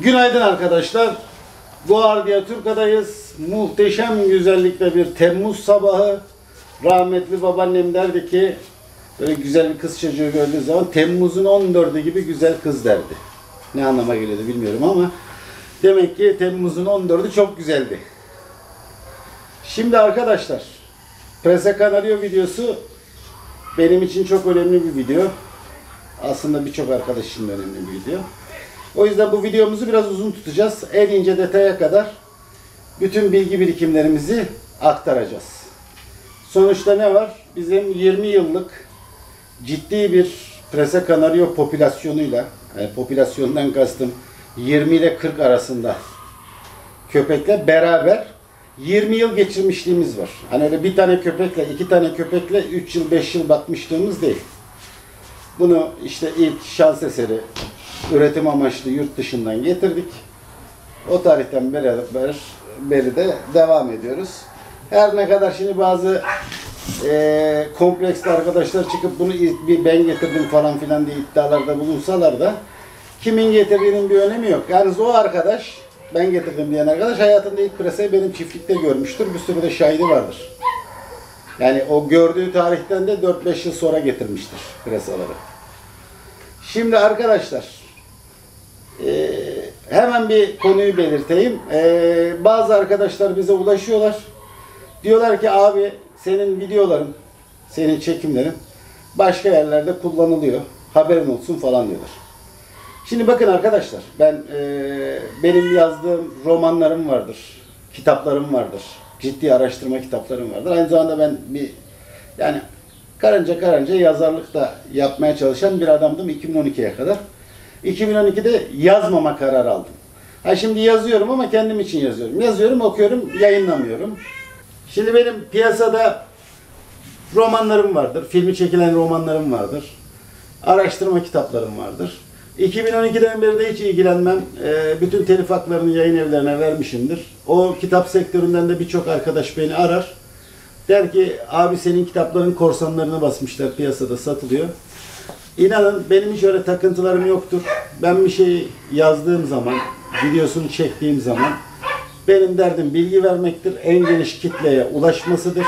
Günaydın arkadaşlar. Guardia Turca'dayız. Muhteşem güzellikte bir Temmuz sabahı. Rahmetli babaannem derdi ki böyle güzel bir kız çocuğu gördüğü zaman Temmuz'un 14'ü gibi güzel kız derdi. Ne anlama geliyordu bilmiyorum ama demek ki Temmuz'un 14'ü çok güzeldi. Şimdi arkadaşlar Presa Canario videosu benim için çok önemli bir video. Aslında birçok arkadaş için önemli bir video. O yüzden bu videomuzu biraz uzun tutacağız. En ince detaya kadar bütün bilgi birikimlerimizi aktaracağız. Sonuçta ne var? Bizim 20 yıllık ciddi bir Presa Canario popülasyonuyla, yani popülasyondan kastım 20 ile 40 arasında köpekle beraber 20 yıl geçirmişliğimiz var. Hani öyle bir tane köpekle, iki tane köpekle 3 yıl, 5 yıl bakmışlığımız değil. Bunu işte ilk şans eseri üretim amaçlı yurt dışından getirdik. O tarihten beri de devam ediyoruz. Her ne kadar şimdi bazı kompleksli arkadaşlar çıkıp bunu ben getirdim falan filan diye iddialarda bulunsalar da kimin getirdiğinin bir önemi yok. Yani o arkadaş, ben getirdim diyen arkadaş hayatında ilk presayı benim çiftlikte görmüştür. Bir sürü de şahidi vardır. Yani o gördüğü tarihten de 4-5 yıl sonra getirmiştir presaları. Şimdi arkadaşlar hemen bir konuyu belirteyim. Bazı arkadaşlar bize ulaşıyorlar. Diyorlar ki abi senin videoların, senin çekimlerin başka yerlerde kullanılıyor. Haberin olsun falan diyorlar. Şimdi bakın arkadaşlar benim yazdığım romanlarım vardır. Kitaplarım vardır. Ciddi araştırma kitaplarım vardır. Aynı zamanda ben yani karınca yazarlık da yapmaya çalışan bir adamdım 2012'ye kadar. 2012'de yazmama kararı aldım. Şimdi yazıyorum ama kendim için yazıyorum. Yazıyorum, okuyorum, yayınlamıyorum. Şimdi benim piyasada romanlarım vardır. Filmi çekilen romanlarım vardır. Araştırma kitaplarım vardır. 2012'den beri de hiç ilgilenmem. Bütün telif haklarını yayın evlerine vermişimdir. O kitap sektöründen de birçok arkadaş beni arar. Der ki abi senin kitapların korsanlarını basmışlar, piyasada satılıyor. İnanın benim hiç öyle takıntılarım yoktur. Ben bir şey yazdığım zaman, videosunu çektiğim zaman benim derdim bilgi vermektir. En geniş kitleye ulaşmasıdır.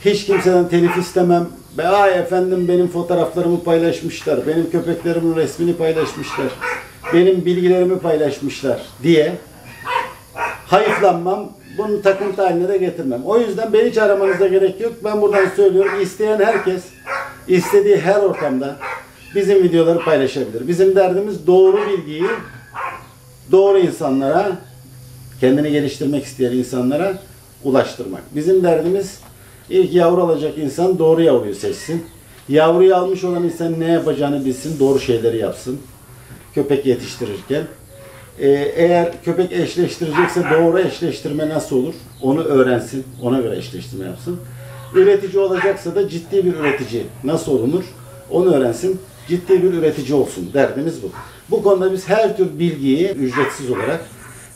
Hiç kimseden telif istemem. Ay efendim benim fotoğraflarımı paylaşmışlar, benim köpeklerimin resmini paylaşmışlar, benim bilgilerimi paylaşmışlar diye hayıflanmam. Bunu takıntı haline de getirmem. O yüzden beni hiç aramanıza gerek yok. Ben buradan söylüyorum. İsteyen herkes istediği her ortamda bizim videoları paylaşabilir. Bizim derdimiz doğru bilgiyi doğru insanlara, kendini geliştirmek isteyen insanlara ulaştırmak. Bizim derdimiz ilk yavru alacak insan doğru yavruyu seçsin. Yavruyu almış olan insan ne yapacağını bilsin, doğru şeyleri yapsın. Köpek yetiştirirken. Eğer köpek eşleştirecekse doğru eşleştirme nasıl olur? Onu öğrensin. Ona göre eşleştirme yapsın. Üretici olacaksa da ciddi bir üretici nasıl olunur? Onu öğrensin. Ciddi bir üretici olsun. Derdimiz bu. Bu konuda biz her tür bilgiyi ücretsiz olarak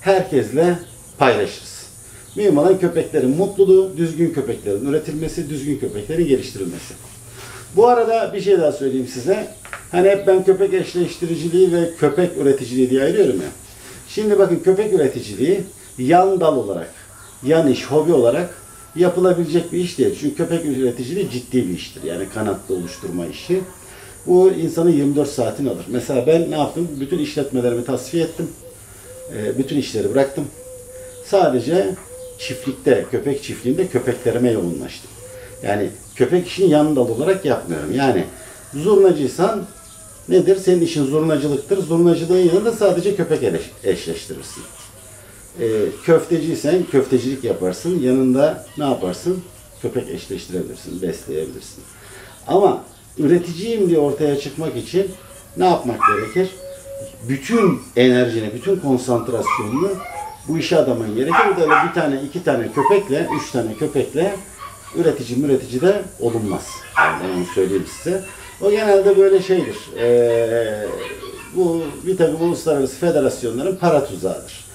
herkesle paylaşırız. Mühim olan köpeklerin mutluluğu, düzgün köpeklerin üretilmesi, düzgün köpeklerin geliştirilmesi. Bu arada bir şey daha söyleyeyim size. Hani hep ben köpek eşleştiriciliği ve köpek üreticiliği diye ayırıyorum ya. Şimdi bakın köpek üreticiliği yan dal olarak, yan iş, hobi olarak yapılabilecek bir iş değil. Çünkü köpek üreticiliği ciddi bir iştir. Yani kanatlı oluşturma işi. Bu insanın 24 saatini alır. Mesela ben ne yaptım? Bütün işletmelerimi tasfiye ettim. Bütün işleri bıraktım. Sadece çiftlikte, köpek çiftliğinde köpeklerime yoğunlaştım. Yani köpek işini yan dal olarak yapmıyorum. Yani zurnacıysan nedir? Senin işin zurnacılıktır. Zurnacılığın yanında sadece köpek eşleştirirsin. Köfteciysen köftecilik yaparsın. Yanında ne yaparsın? Köpek eşleştirebilirsin, besleyebilirsin. Ama üreticiyim diye ortaya çıkmak için ne yapmak gerekir? Bütün enerjini, bütün konsantrasyonunu bu işe adaman gerekir. Böyle bir tane, iki tane köpekle, 3 tane köpekle üretici de olunmaz. Yani onu söyleyeyim size. O genelde böyle şeydir. Bu bir takım uluslararası federasyonların para tuzağıdır.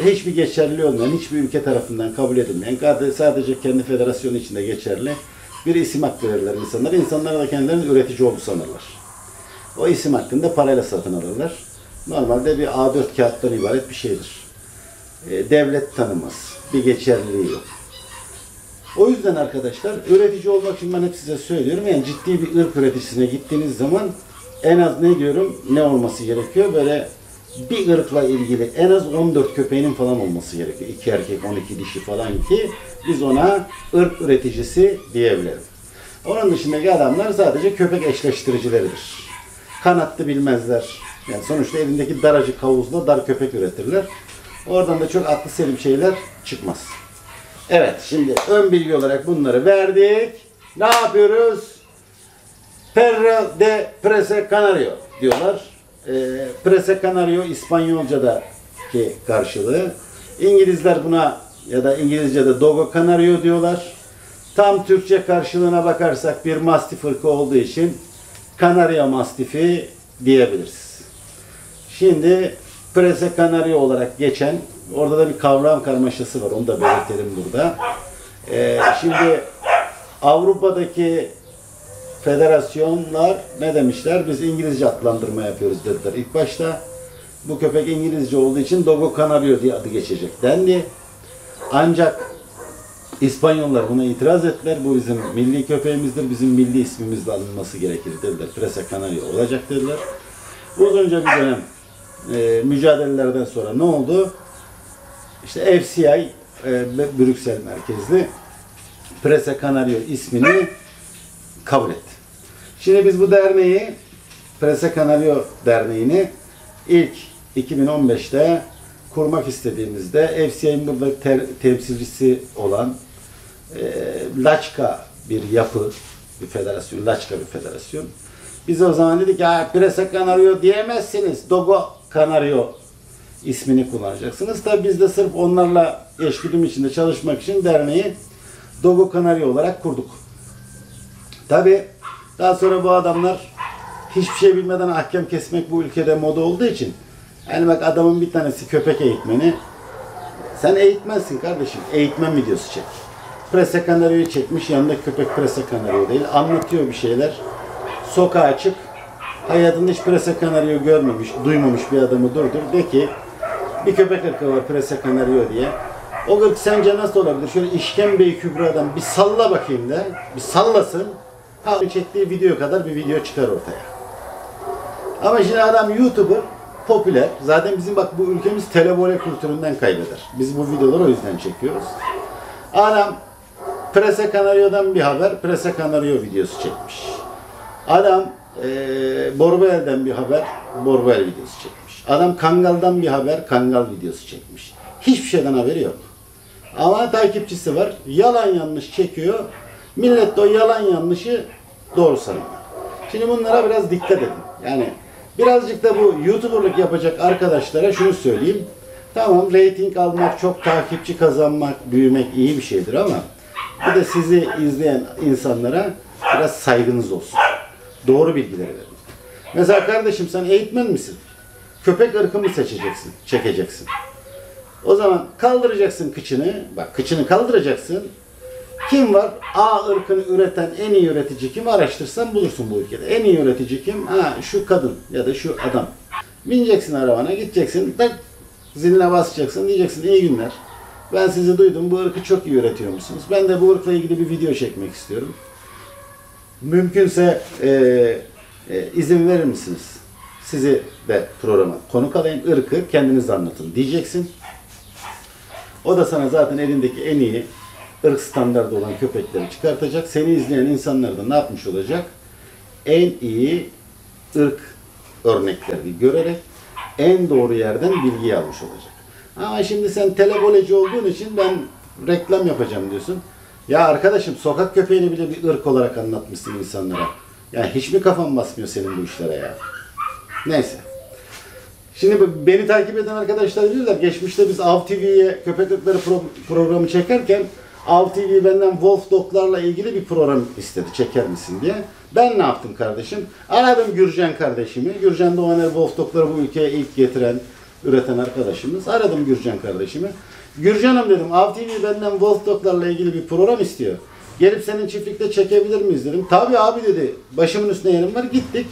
Hiçbir geçerli olmayan, hiçbir ülke tarafından kabul edilmeyen, sadece kendi federasyonu içinde geçerli bir isim hakkı verirler insanlara. İnsanlar da kendilerini üretici oldu sanırlar. O isim hakkını da parayla satın alırlar. Normalde bir A4 kağıttan ibaret bir şeydir. Devlet tanımaz. Bir geçerliliği yok. O yüzden arkadaşlar üretici olmak için ben hep size söylüyorum. Yani ciddi bir ırk üreticisine gittiğiniz zaman en az ne diyorum, ne olması gerekiyor? Böyle bir ırkla ilgili en az 14 köpeğinin falan olması gerekiyor. 2 erkek, 12 dişi falan ki biz ona ırk üreticisi diyebilirim. Onun dışındaki adamlar sadece köpek eşleştiricileridir. Kanatlı bilmezler. Yani sonuçta elindeki daracık havuzla dar köpek üretirler. Oradan da çok aklı selim şeyler çıkmaz. Evet, şimdi ön bilgi olarak bunları verdik. Ne yapıyoruz? Perro de Prese Canario diyorlar. Prese Canario İspanyolca'daki karşılığı. İngilizler buna ya da İngilizce'de Dogo Canario diyorlar. Tam Türkçe karşılığına bakarsak bir mastif ırkı olduğu için Kanarya mastifi diyebiliriz. Şimdi Prese Canario olarak geçen, orada da bir kavram karmaşası var, onu da belirtelim burada. Şimdi Avrupa'daki federasyonlar ne demişler? Biz İngilizce adlandırma yapıyoruz dediler ilk başta. Bu köpek İngilizce olduğu için Dogo Canario diye adı geçecek dendi. Ancak İspanyollar buna itiraz ettiler. Bu bizim milli köpeğimizdir, bizim milli ismimizle alınması gerekir dediler. Prese Canario olacak dediler. Uzunca bir dönem mücadelelerden sonra ne oldu? İşte FCI Brüksel merkezli Prese Canario ismini kabul etti. Şimdi biz bu derneği, Prese Canario Derneği'ni ilk 2015'te kurmak istediğimizde FCI'nin burada temsilcisi olan Laçka bir yapı, bir federasyon, Laçka bir federasyon. Biz o zaman dedik ya Prese Canario diyemezsiniz, Dogo Canario ismini kullanacaksınız. Tabi biz de sırf onlarla eşgüdüm içinde çalışmak için derneği Dogo Canario olarak kurduk. Tabi daha sonra bu adamlar hiçbir şey bilmeden ahkam kesmek bu ülkede moda olduğu için, yani bak adamın bir tanesi köpek eğitmeni, sen eğitmezsin kardeşim, eğitmen videosu çek. Prese Canario'yu çekmiş, yanındaki köpek Prese Canario değil, anlatıyor bir şeyler. Sokağa çık, hayatında hiç Prese Canario görmemiş, duymamış bir adamı durdur, de ki bir köpek ırkı var Prese Canario diye. O ırk sence nasıl olabilir? Şöyle işkembeyi kübradan bir salla bakayım de, bir sallasın. Ha, çektiği video kadar bir video çıkar ortaya. Ama şimdi adam YouTuber, popüler. Zaten bizim bak bu ülkemiz televole kültüründen kaybeder. Biz bu videoları o yüzden çekiyoruz. Adam Prese Canario'dan bir haber, Prese Canario videosu çekmiş. Adam Borbel'den bir haber, Borbel videosu çekmiş. Adam Kangal'dan bir haber, Kangal videosu çekmiş. Hiçbir şeyden haberi yok. Ama takipçisi var. Yalan yanlış çekiyor. Millet de o yalan yanlışı doğru sanıyor. Şimdi bunlara biraz dikkat edin. Yani birazcık da bu YouTuber'lık yapacak arkadaşlara şunu söyleyeyim. Tamam, reyting almak, çok takipçi kazanmak, büyümek iyi bir şeydir ama bir de sizi izleyen insanlara biraz saygınız olsun. Doğru bilgileri verin. Mesela kardeşim sen eğitmen misin? Köpek ırkı mı seçeceksin, çekeceksin? O zaman kaldıracaksın kıçını, bak kıçını kaldıracaksın. Kim var? A ırkını üreten en iyi üretici kim? Araştırsan bulursun bu ülkede. En iyi üretici kim? Ha, şu kadın ya da şu adam. Bineceksin arabana, gideceksin, tak, ziline basacaksın, diyeceksin iyi günler. Ben sizi duydum, bu ırkı çok iyi üretiyor musunuz? Ben de bu ırkla ilgili bir video çekmek istiyorum. Mümkünse izin verir misiniz? Sizi de programa konuk alayım, ırkı kendiniz anlatın diyeceksin. O da sana zaten elindeki en iyi ırk standardı olan köpekleri çıkartacak. Seni izleyen insanlar da ne yapmış olacak? En iyi ırk örneklerini görerek en doğru yerden bilgiyi almış olacak. Ama şimdi sen televoleci olduğun için ben reklam yapacağım diyorsun. Ya arkadaşım sokak köpeğini bile bir ırk olarak anlatmışsın insanlara. Yani hiç mi kafan basmıyor senin bu işlere ya? Neyse. Şimdi beni takip eden arkadaşlar diyorlar, geçmişte biz Av TV'ye köpek ırkları programı çekerken Av TV benden Wolf Dog'larla ilgili bir program istedi, çeker misin diye. Ben ne yaptım kardeşim? Aradım Gürcan kardeşimi. Gürcan Doğaner Wolf Dog'ları bu ülkeye ilk getiren, üreten arkadaşımız. Aradım Gürcan kardeşimi. Gürcan'ım dedim, Av TV benden Wolf Dog'larla ilgili bir program istiyor. Gelip senin çiftlikte çekebilir miyiz dedim. Tabii abi dedi, başımın üstüne yerim var, gittik.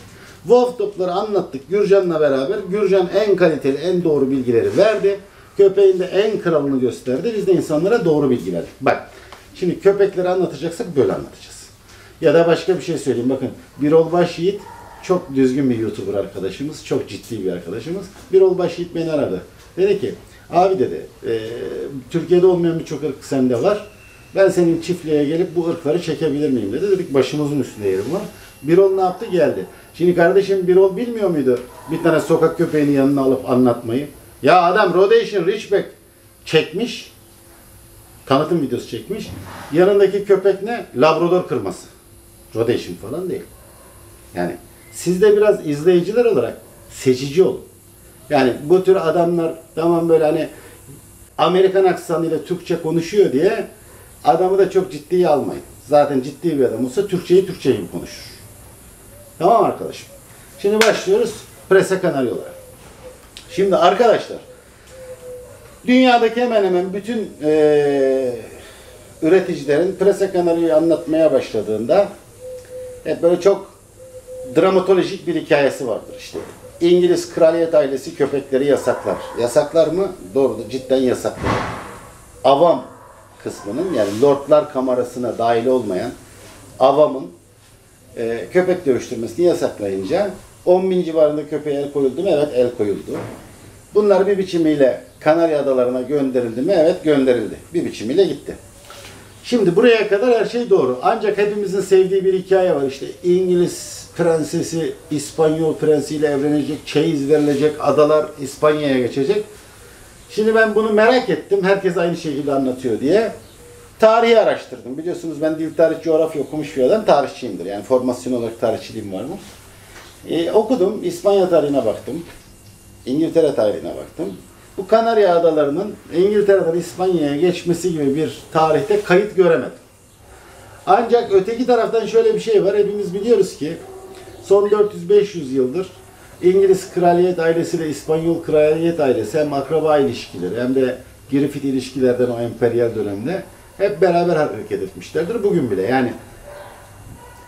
Wolf Dog'ları anlattık Gürcan'la beraber. Gürcan en kaliteli, en doğru bilgileri verdi. Köpeğin de en kralını gösterdi. Biz de insanlara doğru bilgi verdik. Bak, şimdi köpekleri anlatacaksak böyle anlatacağız. Ya da başka bir şey söyleyeyim. Bakın, Birol Başyiğit çok düzgün bir YouTuber arkadaşımız. Çok ciddi bir arkadaşımız. Birol Başyiğit beni aradı. Dedi ki, abi dedi, Türkiye'de olmayan birçok ırk sende var. Ben senin çiftliğe gelip bu ırkları çekebilir miyim dedi. Dedik başımızın üstünde yerim var. Birol ne yaptı? Geldi. Şimdi kardeşim Birol bilmiyor muydu bir tane sokak köpeğini yanına alıp anlatmayı? Ya adam Rhodesian Ridgeback çekmiş. Tanıtım videosu çekmiş. Yanındaki köpek ne? Labrador kırması. Rhodesian falan değil. Yani siz de biraz izleyiciler olarak seçici olun. Yani bu tür adamlar tamam böyle hani Amerikan aksanıyla Türkçe konuşuyor diye adamı da çok ciddiye almayın. Zaten ciddi bir adam olsa Türkçe gibi konuşur. Tamam arkadaşım. Şimdi başlıyoruz Prese Kanaryolara. Şimdi arkadaşlar dünyadaki hemen hemen bütün üreticilerin Prese Kanaryo'yu anlatmaya başladığında hep böyle çok dramatolojik bir hikayesi vardır işte. İngiliz kraliyet ailesi köpekleri yasaklar. Yasaklar mı? Doğru, cidden yasaklar. Avam kısmının yani Lordlar Kamerası'na dahil olmayan avamın köpek dövüştürmesini yasaklayınca 10.000 civarında köpeğe el koyuldu mu? Evet, el koyuldu. Bunlar bir biçimiyle Kanarya Adalarına gönderildi mi? Evet, gönderildi. Bir biçimiyle gitti. Şimdi buraya kadar her şey doğru. Ancak hepimizin sevdiği bir hikaye var. İşte İngiliz prensesi İspanyol prensiyle evlenecek, çeyiz verilecek, adalar İspanya'ya geçecek. Şimdi ben bunu merak ettim. Herkes aynı şekilde anlatıyor diye. Tarihi araştırdım. Biliyorsunuz ben dil tarih coğrafya okumuş bir adam, tarihçiyimdir. Yani formasyon olarak tarihçiliğim vardır. Okudum. İspanya tarihine baktım. İngiltere tarihine baktım. Bu Kanarya Adaları'nın İngiltere'den İspanya'ya geçmesi gibi bir tarihte kayıt göremedim. Ancak öteki taraftan şöyle bir şey var. Hepimiz biliyoruz ki son 400-500 yıldır İngiliz kraliyet ailesiyle İspanyol kraliyet ailesi hem akraba ilişkileri hem de Griffith ilişkilerden o emperyal dönemde hep beraber hareket etmişlerdir. Bugün bile yani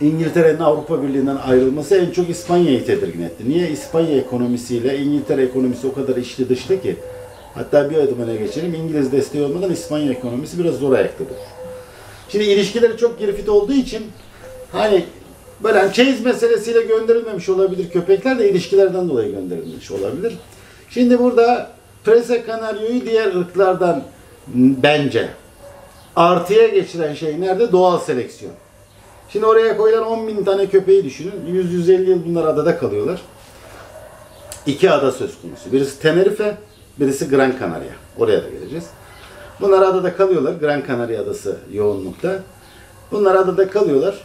İngiltere'nin Avrupa Birliği'nden ayrılması en çok İspanya'yı tedirgin etti. Niye? İspanya ekonomisiyle İngiltere ekonomisi o kadar içli dışlı ki hatta bir adım öne geçelim. İngiliz desteği olmadan İspanya ekonomisi biraz zor ayakta durur. Şimdi ilişkileri çok Griffith olduğu için hani böyle hani çeyiz meselesiyle gönderilmemiş olabilir köpekler de ilişkilerden dolayı gönderilmiş olabilir. Şimdi burada Prese Kanaryo'yu diğer ırklardan bence artıya geçiren şey nerede? Doğal seleksiyon. Şimdi oraya koyulan 10.000 tane köpeği düşünün. 100-150 yıl bunlar adada kalıyorlar. İki ada söz konusu. Birisi Tenerife, birisi Gran Canaria. Oraya da geleceğiz. Bunlar adada kalıyorlar. Gran Canaria adası yoğunlukta. Bunlar adada kalıyorlar.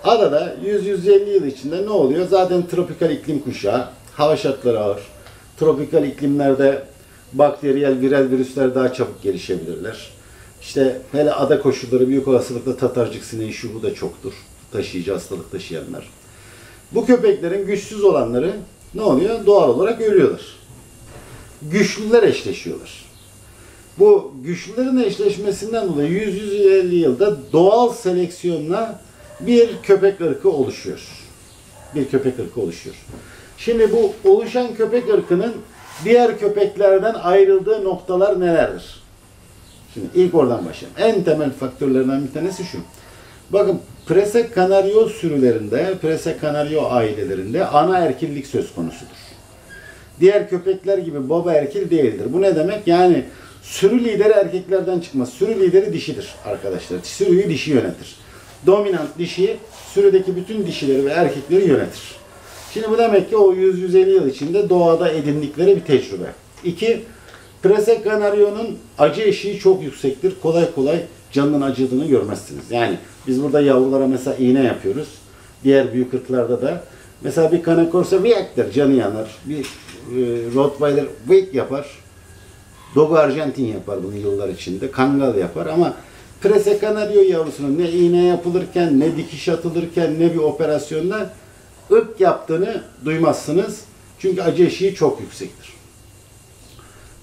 Adada 100-150 yıl içinde ne oluyor? Zaten tropikal iklim kuşağı. Hava şartları ağır. Tropikal iklimlerde bakteriyel, viral virüsler daha çabuk gelişebilirler. İşte hele ada koşulları büyük olasılıkla tatarcık sineği şu bu da çoktur. Taşıyıcı hastalık taşıyanlar. Bu köpeklerin güçsüz olanları ne oluyor? Doğal olarak ölüyorlar. Güçlüler eşleşiyorlar. Bu güçlülerin eşleşmesinden dolayı 100-150 yılda doğal seleksiyonla bir köpek ırkı oluşuyor. Bir köpek ırkı oluşuyor. Şimdi bu oluşan köpek ırkının diğer köpeklerden ayrıldığı noktalar nelerdir? Şimdi ilk oradan başlayalım. En temel faktörlerden bir tanesi şu. Bakın Prese Kanaryo sürülerinde, Prese Kanaryo ailelerinde ana erkillik söz konusudur. Diğer köpekler gibi baba erkil değildir. Bu ne demek? Yani sürü lideri erkeklerden çıkmaz. Sürü lideri dişidir arkadaşlar. Sürüyü dişi yönetir. Dominant dişi sürüdeki bütün dişileri ve erkekleri yönetir. Şimdi bu demek ki o 100-150 yıl içinde doğada edindikleri bir tecrübe. 2. Prese Kanaryo'nun acı eşiği çok yüksektir. Kolay kolay canının acıdığını görmezsiniz. Yani biz burada yavrulara mesela iğne yapıyoruz. Diğer büyük ırklarda da mesela bir Cane Corso viyek der, canı yanar. Bir Rottweiler viyek yapar. Dogo Arjantin yapar bunu yıllar içinde. Kangal yapar ama Prese Kanaryo yavrusunun ne iğne yapılırken, ne dikiş atılırken, ne bir operasyonda ırk yaptığını duymazsınız. Çünkü acı eşiği çok yüksektir.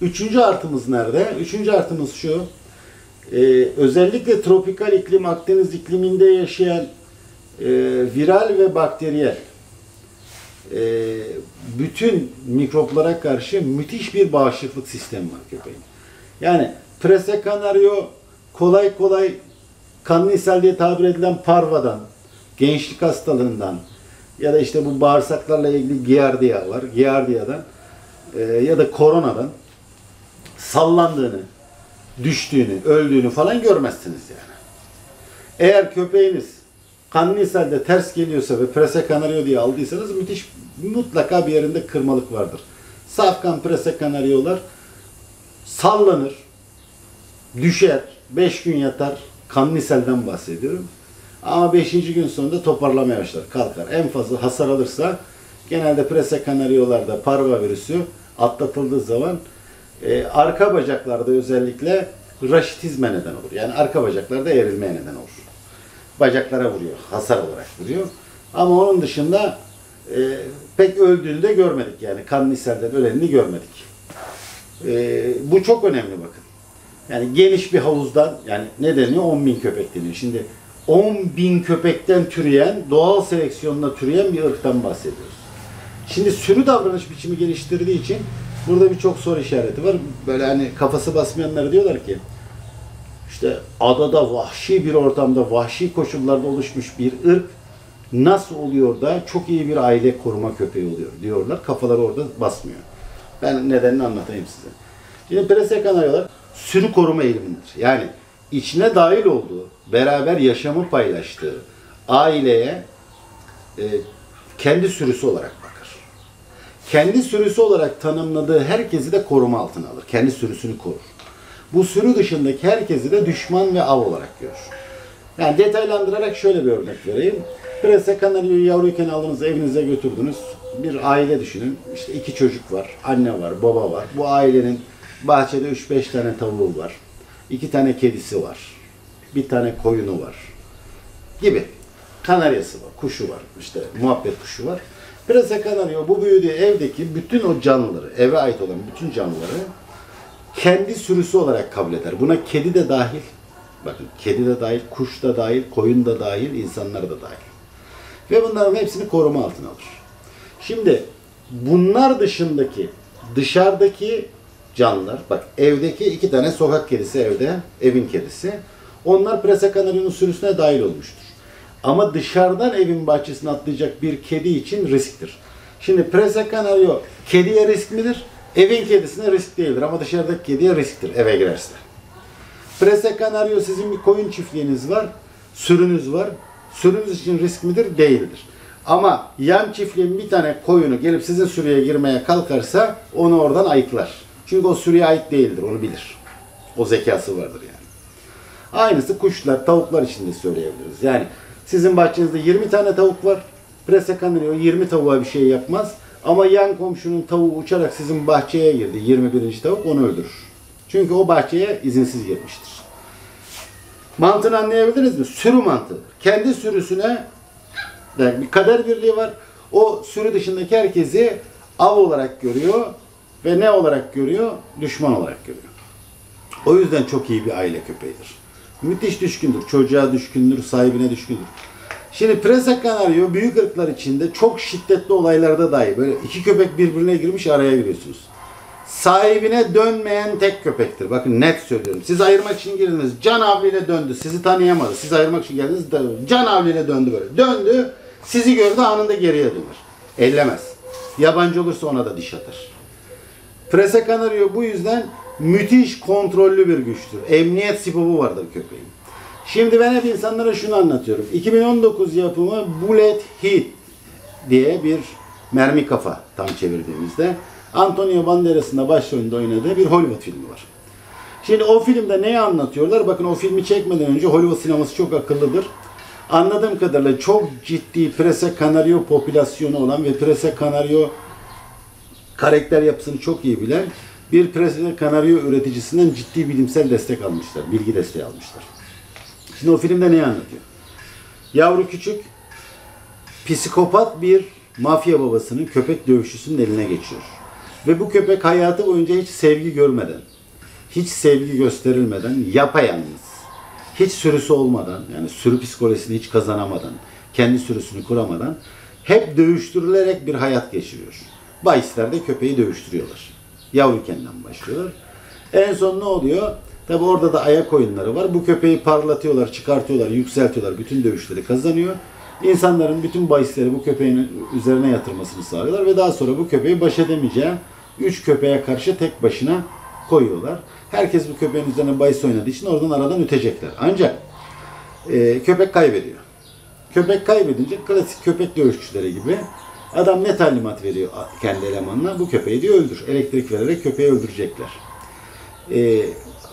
Üçüncü artımız nerede? Üçüncü artımız şu. Özellikle tropikal iklim, Akdeniz ikliminde yaşayan viral ve bakteriyel bütün mikroplara karşı müthiş bir bağışıklık sistemi var köpeğin. Yani Prese Canario kolay kolay kanlı ishal diye tabir edilen parvadan, gençlik hastalığından ya da işte bu bağırsaklarla ilgili Giardia var. Giardia'dan ya da koronadan sallandığını, düştüğünü, öldüğünü falan görmezsiniz yani. Eğer köpeğiniz kanlı ishalde ters geliyorsa ve Prese Canario diye aldıysanız mutlaka bir yerinde kırmalık vardır. Safkan Prese Canario'lar sallanır, düşer, 5 gün yatar, kanlı ishalden bahsediyorum. Ama 5. gün sonunda toparlamaya başlar, kalkar. En fazla hasar alırsa genelde Prese Canario'larda parvovirüsü atlatıldığı zaman arka bacaklarda özellikle raşitizme neden olur. Yani arka bacaklarda eğrilmeye neden olur. Bacaklara vuruyor, hasar olarak vuruyor. Ama onun dışında pek öldüğünü de görmedik yani. Kanlı ishalden ölenini görmedik. Bu çok önemli bakın. Yani geniş bir havuzdan, yani ne deniyor? 10.000 köpek deniyor. Şimdi 10.000 köpekten türeyen, doğal seleksiyonla türeyen bir ırktan bahsediyoruz. Şimdi sürü davranış biçimi geliştirdiği için burada birçok soru işareti var. Böyle hani kafası basmayanlar diyorlar ki işte adada vahşi bir ortamda, vahşi koşullarda oluşmuş bir ırk nasıl oluyor da çok iyi bir aile koruma köpeği oluyor diyorlar. Kafaları orada basmıyor. Ben nedenini anlatayım size. Şimdi Prese Canario'lar sürü koruma eğilimindir. Yani içine dahil olduğu, beraber yaşamı paylaştığı aileye kendi sürüsü olarak bakar. Kendi sürüsü olarak tanımladığı herkesi de koruma altına alır. Kendi sürüsünü korur. Bu sürü dışındaki herkesi de düşman ve av olarak görür. Yani detaylandırarak şöyle bir örnek vereyim. Prese Canario'yu yavruyken aldınız, evinize götürdünüz. Bir aile düşünün. İşte 2 çocuk var, anne var, baba var. Bu ailenin bahçede 3-5 tane tavuğu var. 2 tane kedisi var. 1 tane koyunu var. Gibi. Kanaryası var, kuşu var. İşte muhabbet kuşu var. Prese Canario bu büyüdüğü evdeki bütün o canlıları, eve ait olan bütün canlıları kendi sürüsü olarak kabul eder. Buna kedi de dahil. Bakın kedi de dahil, kuş da dahil, koyun da dahil, insanlar da dahil. Ve bunların hepsini koruma altına alır. Şimdi bunlar dışındaki, dışarıdaki canlılar, bak evdeki 2 tane sokak kedisi evde, evin kedisi. Onlar Prese Canario'nun sürüsüne dahil olmuştur. Ama dışarıdan evin bahçesine atlayacak bir kedi için risktir. Şimdi Prese Canario kediye risk midir? Evin kedisine risk değildir ama dışarıdaki kediye risktir eve girerse. Prese Canario sizin bir koyun çiftliğiniz var, sürünüz var. Sürünüz için risk midir? Değildir. Ama yan çiftliğin bir tane koyunu gelip sizin sürüye girmeye kalkarsa onu oradan ayıklar. Çünkü o sürüye ait değildir, onu bilir. O zekası vardır yani. Aynısı kuşlar, tavuklar için de söyleyebiliriz. Yani sizin bahçenizde 20 tane tavuk var. Prese Canario 20 tavuğa bir şey yapmaz. Ama yan komşunun tavuğu uçarak sizin bahçeye girdi. 21. tavuk onu öldürür. Çünkü o bahçeye izinsiz girmiştir. Mantığını anlayabildiniz mi? Sürü mantığı. Kendi sürüsüne bir kader birliği var. O sürü dışındaki herkesi av olarak görüyor ve ne olarak görüyor? Düşman olarak görüyor. O yüzden çok iyi bir aile köpeğidir. Müthiş düşkündür. Çocuğa düşkündür, sahibine düşkündür. Şimdi Prese Canario büyük ırklar içinde çok şiddetli olaylarda dahi böyle 2 köpek birbirine girmiş araya giriyorsunuz. Sahibine dönmeyen tek köpektir. Bakın net söylüyorum. Siz ayırmak için girdiniz. Can havliyle döndü. Sizi tanıyamadı. Siz ayırmak için geldiniz. Can havliyle döndü böyle. Döndü. Sizi gördü anında geriye döner. Ellemez. Yabancı olursa ona da diş atar. Prese Canario bu yüzden müthiş kontrollü bir güçtür. Emniyet sipovu vardır köpeğin. Şimdi ben hep insanlara şunu anlatıyorum. 2019 yapımı Bullet Heat diye bir mermi kafa tam çevirdiğimizde Antonio Banderas'ın da başrolünde oynadığı bir Hollywood filmi var. Şimdi o filmde neyi anlatıyorlar? Bakın o filmi çekmeden önce Hollywood sineması çok akıllıdır. Anladığım kadarıyla çok ciddi Prese Canario popülasyonu olan ve Prese Canario karakter yapısını çok iyi bilen bir Prese Canario üreticisinden ciddi bilimsel destek almışlar. Bilgi desteği almışlar. Şimdi o filmde neyi anlatıyor? Yavru küçük, psikopat bir mafya babasının köpek dövüşçüsünün eline geçiyor. Ve bu köpek hayatı boyunca hiç sevgi görmeden, hiç sevgi gösterilmeden, yapayalnız, hiç sürüsü olmadan, yani sürü psikolojisini hiç kazanamadan, kendi sürüsünü kuramadan hep dövüştürülerek bir hayat geçiriyor. Bahislerde köpeği dövüştürüyorlar. Yavrukenden başlıyorlar. En son ne oluyor? Tabi orada da ayak oyunları var. Bu köpeği parlatıyorlar, çıkartıyorlar, yükseltiyorlar. Bütün dövüşleri kazanıyor. İnsanların bütün bahisleri bu köpeğin üzerine yatırmasını sağlıyorlar. Ve daha sonra bu köpeği baş edemeyeceği 3 köpeğe karşı tek başına koyuyorlar. Herkes bu köpeğin üzerine bahis oynadığı için oradan aradan ötecekler. Ancak köpek kaybediyor. Köpek kaybedince klasik köpek dövüşçüleri gibi adam ne talimat veriyor kendi elemanına? Bu köpeği diyor öldür. Elektrik vererek köpeği öldürecekler.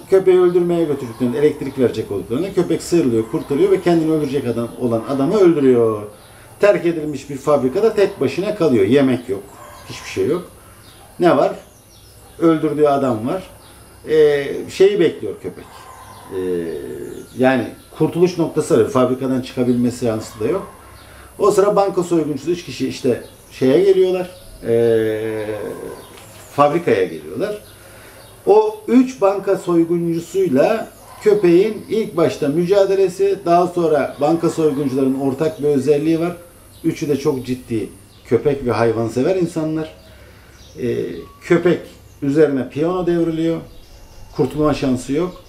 Köpeği öldürmeye götürdüklerinde elektrik verecek olduklarında köpek sıyrılıyor, kurtarıyor ve kendini öldürecek olan adamı öldürüyor. Terk edilmiş bir fabrikada tek başına kalıyor. Yemek yok, hiçbir şey yok. Ne var? Öldürdüğü adam var. Şeyi bekliyor köpek. Yani kurtuluş noktası arıyor. Fabrikadan çıkabilmesi şansı da yok. O sıra banka soyguncusu 3 kişi işte şeye geliyorlar. Fabrikaya geliyorlar. O 3 banka soyguncusuyla köpeğin ilk başta mücadelesi, daha sonra banka soyguncularının ortak bir özelliği var. Üçü de çok ciddi köpek ve hayvansever insanlar. Köpek üzerine piyano devriliyor. Kurtulma şansı yok.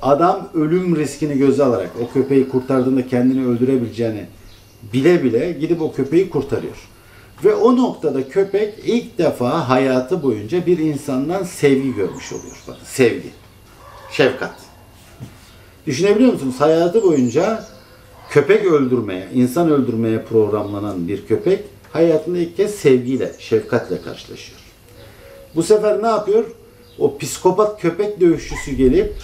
Adam ölüm riskini göze alarak o köpeği kurtardığında kendini öldürebileceğini bile bile gidip o köpeği kurtarıyor. Ve o noktada köpek ilk defa hayatı boyunca bir insandan sevgi görmüş oluyor. Bakın, sevgi, şefkat. Düşünebiliyor musunuz? Hayatı boyunca köpek öldürmeye, insan öldürmeye programlanan bir köpek hayatında ilk kez sevgiyle, şefkatle karşılaşıyor. Bu sefer ne yapıyor? O psikopat köpek dövüşçüsü gelip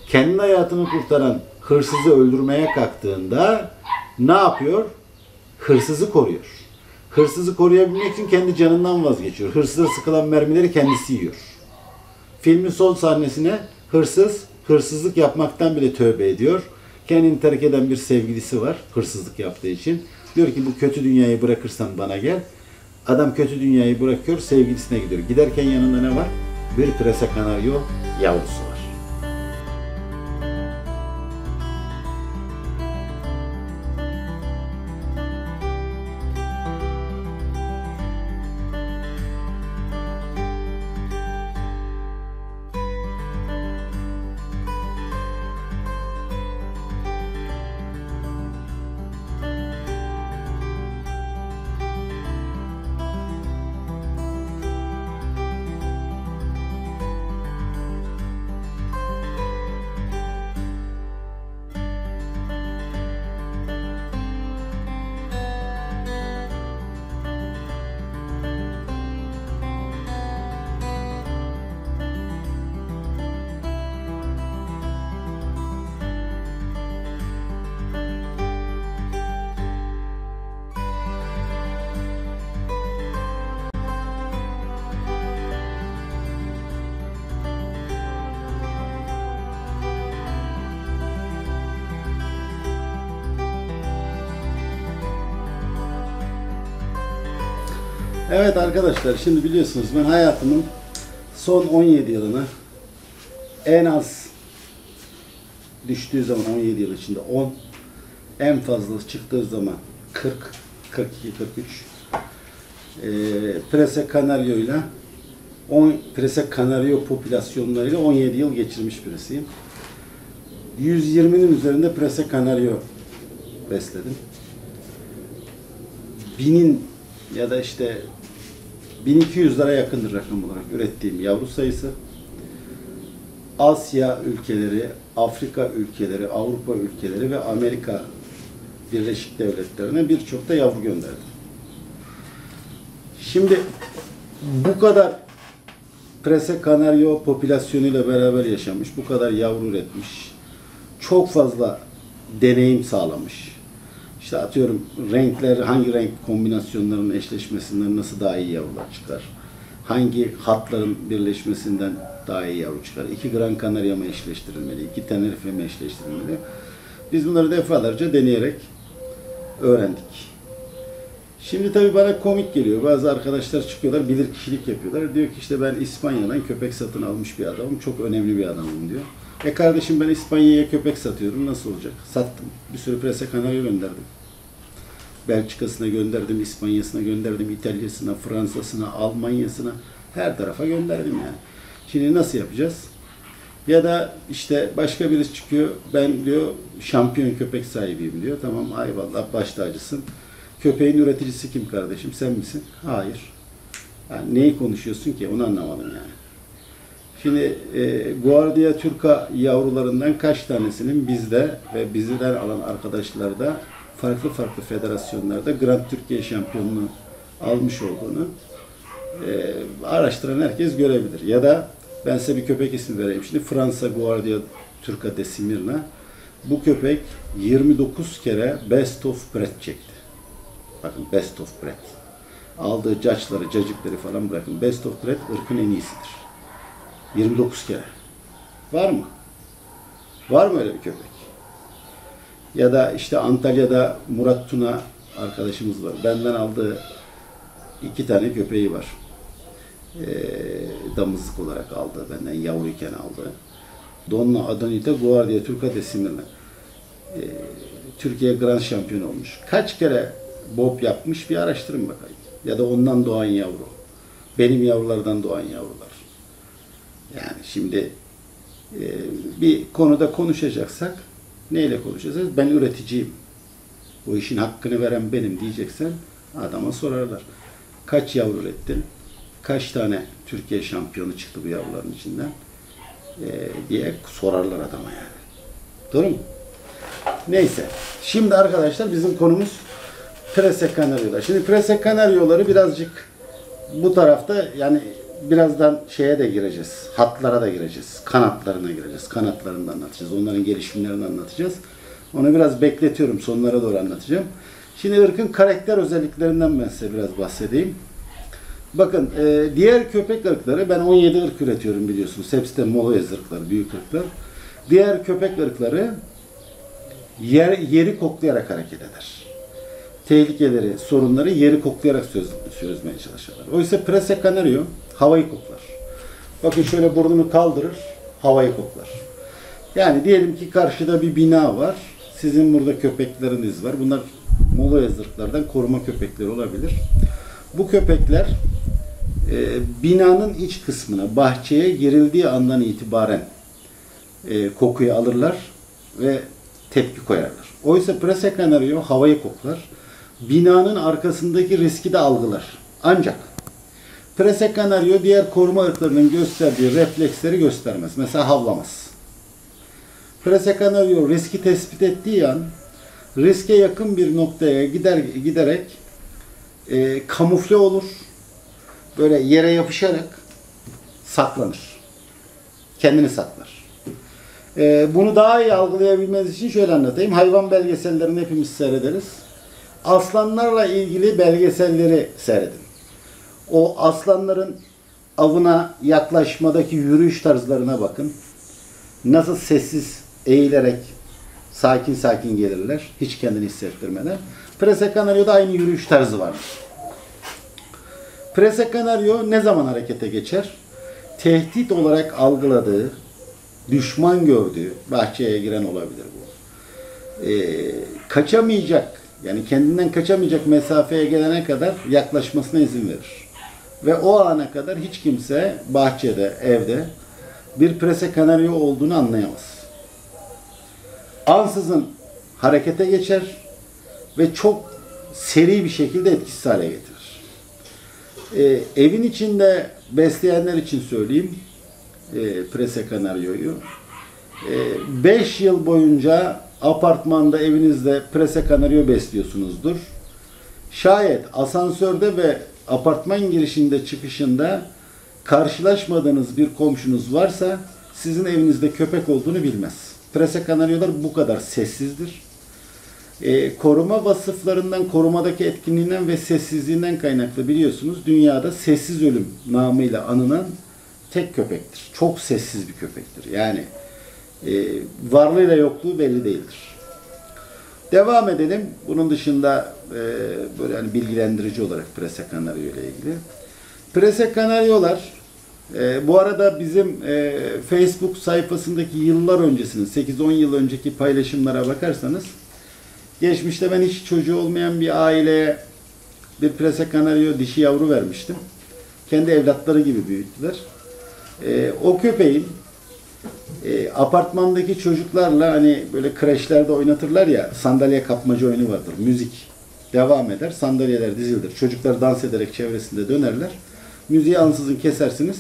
kendi hayatını kurtaran hırsızı öldürmeye kalktığında ne yapıyor? Hırsızı koruyor. Hırsızı koruyabilmek için kendi canından vazgeçiyor. Hırsıza sıkılan mermileri kendisi yiyor. Filmin son sahnesine hırsız, hırsızlık yapmaktan bile tövbe ediyor. Kendini terk eden bir sevgilisi var hırsızlık yaptığı için. Diyor ki bu kötü dünyayı bırakırsan bana gel. Adam kötü dünyayı bırakıyor, sevgilisine gidiyor. Giderken yanında ne var? Bir prese kanaryo yavrusu var. Evet arkadaşlar, şimdi biliyorsunuz ben hayatımın son 17 yılını en az düştüğü zaman 17 yıl içinde 10, en fazla çıktığı zaman 40, 42, 43 Prese Kanaryo ile Prese Kanaryo popülasyonlarıyla 17 yıl geçirmiş birisiyim. 120'nin üzerinde Prese Kanaryo besledim. 1000'in ya da işte 1200'lere yakındır rakam olarak ürettiğim yavru sayısı. Asya ülkeleri, Afrika ülkeleri, Avrupa ülkeleri ve Amerika Birleşik Devletleri'ne birçok da yavru gönderdim. Şimdi bu kadar Prese Kanaryo popülasyonuyla beraber yaşamış, bu kadar yavru üretmiş, çok fazla deneyim sağlamış. İşte atıyorum renkler, hangi renk kombinasyonlarının eşleşmesinden nasıl daha iyi yavrular çıkar? Hangi hatların birleşmesinden daha iyi yavru çıkar? 2 Gran Canaria mı eşleştirilmeli? 2 Tenerife mi eşleştirilmeli? Biz bunları defalarca deneyerek öğrendik. Şimdi tabii bana komik geliyor. Bazı arkadaşlar çıkıyorlar, bilirkişilik yapıyorlar. Diyor ki işte ben İspanya'dan köpek satın almış bir adamım, çok önemli bir adamım diyor. Kardeşim ben İspanya'ya köpek satıyorum, nasıl olacak? Sattım. Bir sürü Prese Kanaryo gönderdim. Belçika'sına gönderdim, İspanya'sına gönderdim, İtalya'sına, Fransa'sına, Almanya'sına, her tarafa gönderdim yani. Şimdi nasıl yapacağız? Ya da işte başka birisi çıkıyor, ben diyor şampiyon köpek sahibiyim diyor. Tamam, eyvallah, baş tacısın. Köpeğin üreticisi kim kardeşim? Sen misin? Hayır. Yani neyi konuşuyorsun ki? Onu anlamadım yani. Şimdi Guardia Turca yavrularından kaç tanesinin bizde ve bizden alan arkadaşlarda farklı farklı federasyonlarda Grand Türkiye şampiyonluğu almış olduğunu araştıran herkes görebilir. Ya da ben size bir köpek ismi vereyim. Şimdi Fransa Guardia Turca de Smyrna. Bu köpek 29 kere Best of Bred çekti. Bakın, Best of Bred. Aldığı caçları, cacıkları falan bırakın. Best of Bred ırkın en iyisidir. 29 kere. Var mı? Var mı öyle bir köpek? Ya da işte Antalya'da Murat Tuna arkadaşımız var. Benden aldığı 2 tane köpeği var. Damızlık olarak aldı. Benden yavruyken aldı. Donna Adonita Guardia Turca de Smyrna. Türkiye Grand Şampiyon olmuş. Kaç kere bob yapmış bir araştırın bakayım. Ya da ondan doğan yavru. Benim yavrulardan doğan yavrular. Yani şimdi bir konuda konuşacaksak neyle konuşacağız? Ben üreticiyim. Bu işin hakkını veren benim diyeceksen adama sorarlar. Kaç yavru ürettin? Kaç tane Türkiye şampiyonu çıktı bu yavruların içinden? Diye sorarlar adama yani. Doğru mu? Neyse. Şimdi arkadaşlar bizim konumuz Prese Kanaryolar. Şimdi Prese Kanaryoları birazcık bu tarafta, yani birazdan şeye de gireceğiz. Hatlara da gireceğiz. Kanatlarına gireceğiz. Kanatlarını da anlatacağız. Onların gelişimlerini anlatacağız. Onu biraz bekletiyorum. Sonlara doğru anlatacağım. Şimdi ırkın karakter özelliklerinden ben size biraz bahsedeyim. Bakın, diğer köpek ırkları, ben 17 ırk üretiyorum biliyorsunuz. Hepsi de Moloez ırkları, büyük ırklar. Diğer köpek ırkları yeri koklayarak hareket eder. Tehlikeleri, sorunları yeri koklayarak çözmeye çalışırlar. Oysa Prese Canario havayı koklar. Bakın, şöyle burnunu kaldırır, havayı koklar. Yani diyelim ki karşıda bir bina var. Sizin burada köpekleriniz var. Bunlar Moloez ırklardan koruma köpekleri olabilir. Bu köpekler binanın iç kısmına, bahçeye girildiği andan itibaren kokuyu alırlar ve tepki koyarlar. Oysa Prese Canario havayı koklar. Binanın arkasındaki riski de algılar. Ancak Prese Canario diğer koruma ırklarının gösterdiği refleksleri göstermez. Mesela havlamaz. Prese Canario riski tespit ettiği an riske yakın bir noktaya giderek kamufle olur. Böyle yere yapışarak saklanır. Kendini saklar. Bunu daha iyi algılayabilmeniz için şöyle anlatayım. Hayvan belgesellerini hepimiz seyrederiz. Aslanlarla ilgili belgeselleri seyredin. O aslanların avına yaklaşmadaki yürüyüş tarzlarına bakın. Nasıl sessiz eğilerek sakin sakin gelirler. Hiç kendini hissettirmeden. Prese Canario'da aynı yürüyüş tarzı vardır. Prese Canario ne zaman harekete geçer? Tehdit olarak algıladığı, düşman gördüğü, bahçeye giren olabilir bu. Kaçamayacak, yani kendinden kaçamayacak mesafeye gelene kadar yaklaşmasına izin verir. Ve o ana kadar hiç kimse bahçede, evde bir Prese Canario olduğunu anlayamaz. Ansızın harekete geçer ve çok seri bir şekilde etkisiz hale getirir. Evin içinde besleyenler için söyleyeyim Prese Canario'yu. 5 yıl boyunca apartmanda, evinizde Prese Canario besliyorsunuzdur. Şayet asansörde ve apartman girişinde, çıkışında karşılaşmadığınız bir komşunuz varsa sizin evinizde köpek olduğunu bilmez. Prese Canario'lar bu kadar sessizdir. Koruma vasıflarından, korumadaki etkinliğinden ve sessizliğinden kaynaklı biliyorsunuz dünyada sessiz ölüm namıyla anılan tek köpektir. Çok sessiz bir köpektir. Yani varlığıyla yokluğu belli değildir. Devam edelim. Bunun dışında böyle hani bilgilendirici olarak Prese Canario ile ilgili. Prese Canario'lar bu arada bizim Facebook sayfasındaki yıllar öncesinin 8-10 yıl önceki paylaşımlara bakarsanız Geçmişte ben hiç çocuğu olmayan bir aileye bir Prese Canario dişi yavru vermiştim. Kendi evlatları gibi büyüttüler. O köpeğin apartmandaki çocuklarla hani böyle kreşlerde oynatırlar ya, sandalye kapmaca oyunu vardır. Müzik devam eder, sandalyeler dizilir. Çocuklar dans ederek çevresinde dönerler. Müziği ansızın kesersiniz.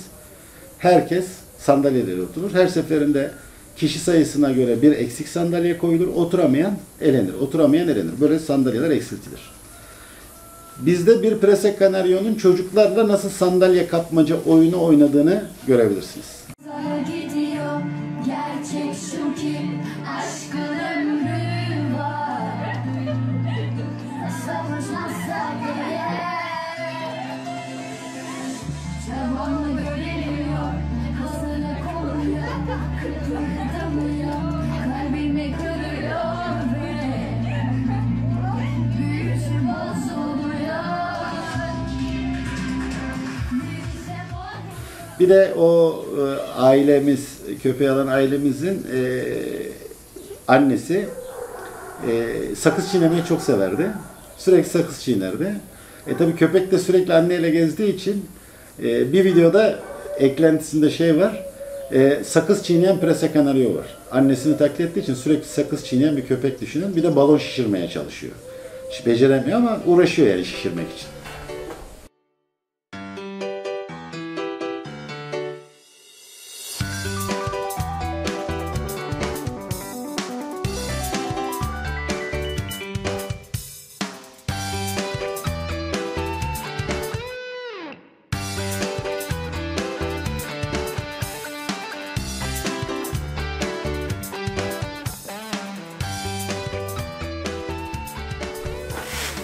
Herkes sandalyelere oturur. Her seferinde kişi sayısına göre bir eksik sandalye koyulur. Oturamayan elenir. Oturamayan elenir. Böyle sandalyeler eksiltilir. Bizde bir Prese Canario'nun çocuklarla nasıl sandalye kapmaca oyunu oynadığını görebilirsiniz. Gidiyor, gerçek şu ki aşkın ömrü var. Savaşmazsa bile çabamla görülüyor, hasını koruyor, kıpırdamıyor, kalbimi kırıyor ve büyüsü bozuluyor. Bir de o ailemiz, köpeği alan ailemizin annesi sakız çiğnemeyi çok severdi. Sürekli sakız çiğnerdi. Tabii köpek de sürekli anneyle gezdiği için bir videoda eklentisinde şey var. Sakız çiğneyen Prese Canario var. Annesini taklit ettiği için sürekli sakız çiğneyen bir köpek düşünün. Bir de balon şişirmeye çalışıyor. Hiç beceremiyor ama uğraşıyor yani şişirmek için.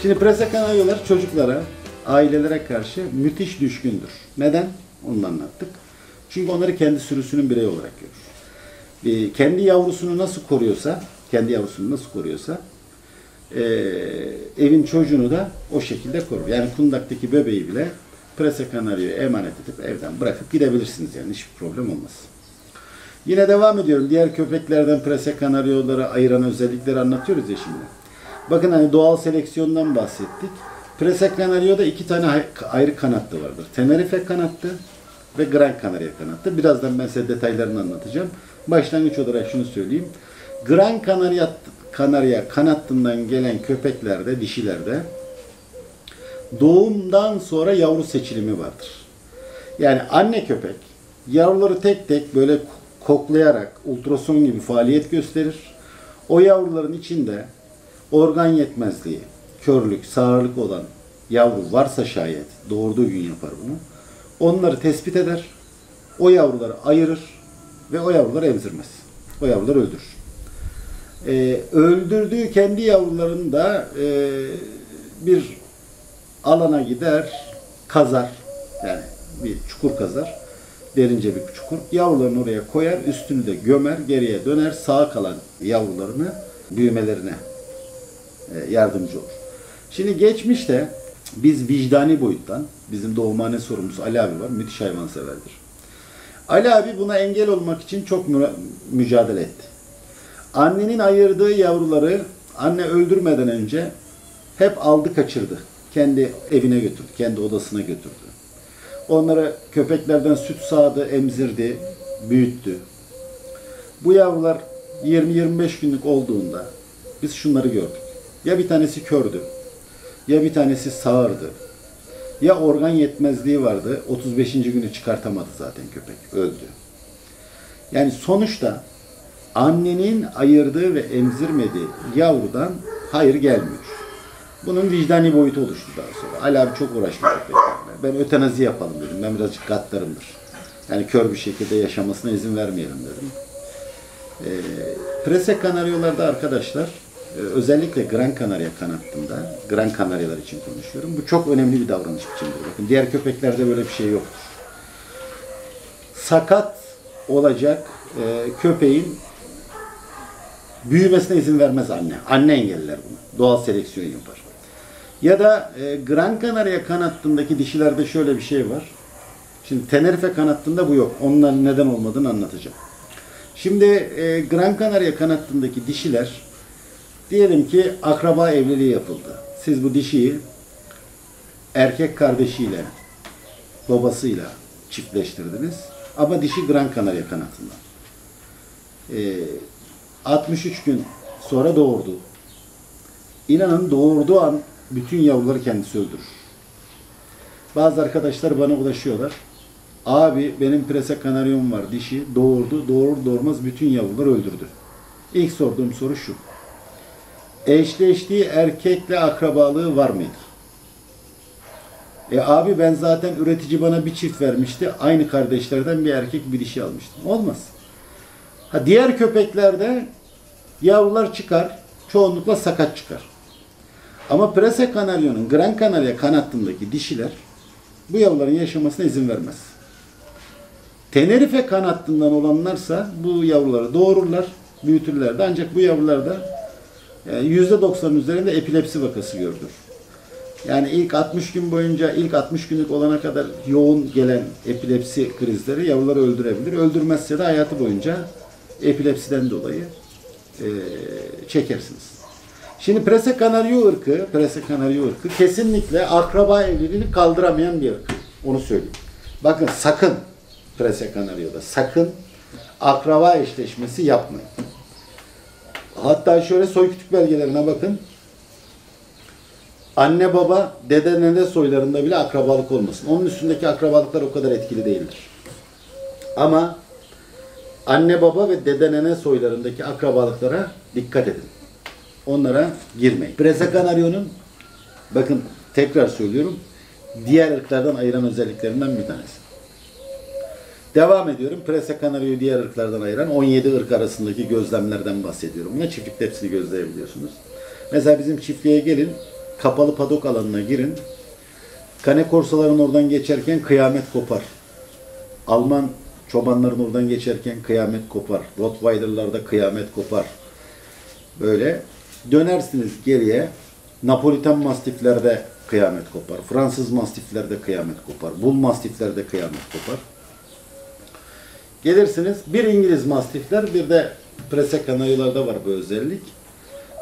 Şimdi Prese Canario'lar çocuklara, ailelere karşı müthiş düşkündür. Neden? Onu anlattık. Çünkü onları kendi sürüsünün bireyi olarak görür. Kendi yavrusunu nasıl koruyorsa, evin çocuğunu da o şekilde korur. Yani kundaktaki bebeği bile Prese Canario'ya emanet edip evden bırakıp gidebilirsiniz yani hiçbir problem olmaz. Yine devam ediyorum. Diğer köpeklerden Prese Canario'ları ayıran özellikleri anlatıyoruz ya şimdi. Bakın hani doğal seleksiyondan bahsettik. Prese Canario'da iki tane ayrı kanatlı vardır. Tenerife kanatlı ve Gran Canaria kanatlı. Birazdan ben size detaylarını anlatacağım. Başlangıç olarak şunu söyleyeyim. Gran Canaria kanatlından gelen köpeklerde, dişilerde doğumdan sonra yavru seçilimi vardır. Yani anne köpek yavruları tek tek böyle koklayarak ultrason gibi faaliyet gösterir. O yavruların içinde organ yetmezliği, körlük, sağırlık olan yavru varsa şayet doğurduğu gün yapar bunu. Onları tespit eder. O yavruları ayırır ve o yavruları emzirmez. O yavruları öldürür. Öldürdüğü kendi yavrularını da bir alana gider, kazar. Yani bir çukur kazar. Derince bir çukur. Yavrularını oraya koyar, üstünü de gömer, geriye döner. Sağ kalan yavrularını büyümelerine yardımcı olur. Şimdi geçmişte biz vicdani boyuttan, bizim doğumhane sorumlusu Ali abi var, müthiş hayvanseverdir. Ali abi buna engel olmak için çok mücadele etti. Annenin ayırdığı yavruları anne öldürmeden önce hep aldı kaçırdı. Kendi evine götürdü, kendi odasına götürdü. Onlara köpeklerden süt sağdı, emzirdi, büyüttü. Bu yavrular 20-25 günlük olduğunda biz şunları gördük. Ya bir tanesi kördü, ya bir tanesi sağırdı, ya organ yetmezliği vardı, 35. günü çıkartamadı zaten köpek, öldü. Yani sonuçta annenin ayırdığı ve emzirmediği yavrudan hayır gelmiyor. Bunun vicdani boyutu oluştu daha sonra. Ali abi çok uğraştı köpeklerle. Ben ötenazi yapalım dedim, ben birazcık gaddarımdır. Yani kör bir şekilde yaşamasına izin vermeyelim dedim. Prese Canario'larda arkadaşlar, özellikle Gran Canaria kanattında, Gran Canaria'lar için konuşuyorum. Bu çok önemli bir davranış biçimidir. Bakın diğer köpeklerde böyle bir şey yoktur. Sakat olacak köpeğin büyümesine izin vermez anne. Anne engeller bunu. Doğal seleksiyon yapar. Ya da Gran Canaria kanattındaki dişilerde şöyle bir şey var. Şimdi Tenerife kanattında bu yok. Onların neden olmadığını anlatacağım. Şimdi Gran Canaria kanattındaki dişiler Diyelim ki akraba evliliği yapıldı. Siz bu dişiyi erkek kardeşiyle, babasıyla çiftleştirdiniz. Ama dişi Gran Canaria kanatından. 63 gün sonra doğurdu. İnanın doğurduğu an bütün yavruları kendisi öldürür. Bazı arkadaşlar bana ulaşıyorlar. Abi benim Prese Canaryum var, dişi doğurdu, doğurur doğurmaz bütün yavruları öldürdü. İlk sorduğum soru şu. Eşleştiği erkekle akrabalığı var mıydı? Abi ben zaten üretici bana bir çift vermişti. Aynı kardeşlerden bir erkek bir dişi almıştım. Olmaz. Diğer köpeklerde yavrular çıkar. Çoğunlukla sakat çıkar. Ama Prese Canaryon'un Gran Canaria kanattındaki dişiler bu yavruların yaşamasına izin vermez. Tenerife kanattından olanlarsa bu yavruları doğururlar, büyütürler de ancak bu yavrularda %90'ın üzerinde epilepsi vakası görülür. Yani ilk 60 gün boyunca, ilk 60 günlük olana kadar yoğun gelen epilepsi krizleri yavruları öldürebilir. Öldürmezse de hayatı boyunca epilepsiden dolayı çekersiniz. Şimdi Prese Canario ırkı kesinlikle akraba evliliğini kaldıramayan bir ırk. Onu söyleyeyim. Bakın sakın Prese Canario'da sakın akraba eşleşmesi yapmayın. Hatta şöyle soykütük belgelerine bakın. Anne baba, dede nene soylarında bile akrabalık olmasın. Onun üstündeki akrabalıklar o kadar etkili değildir. Ama anne baba ve dede nene soylarındaki akrabalıklara dikkat edin. Onlara girmeyin. Prese Canario'nun bakın tekrar söylüyorum diğer ırklardan ayıran özelliklerinden bir tanesi. Devam ediyorum. Prese Canario'yu diğer ırklardan ayıran 17 ırk arasındaki gözlemlerden bahsediyorum. Buna çiftlikte hepsini gözleyebiliyorsunuz. Mesela bizim çiftliğe gelin, kapalı padok alanına girin. Kane korsaların oradan geçerken kıyamet kopar. Alman çobanların oradan geçerken kıyamet kopar. Rottweiler'larda kıyamet kopar. Böyle dönersiniz geriye. Napolitan mastiflerde kıyamet kopar. Fransız mastiflerde kıyamet kopar. Bull mastiflerde kıyamet kopar. Gelirsiniz bir İngiliz mastifler bir de Prese Canario'larda var bu özellik.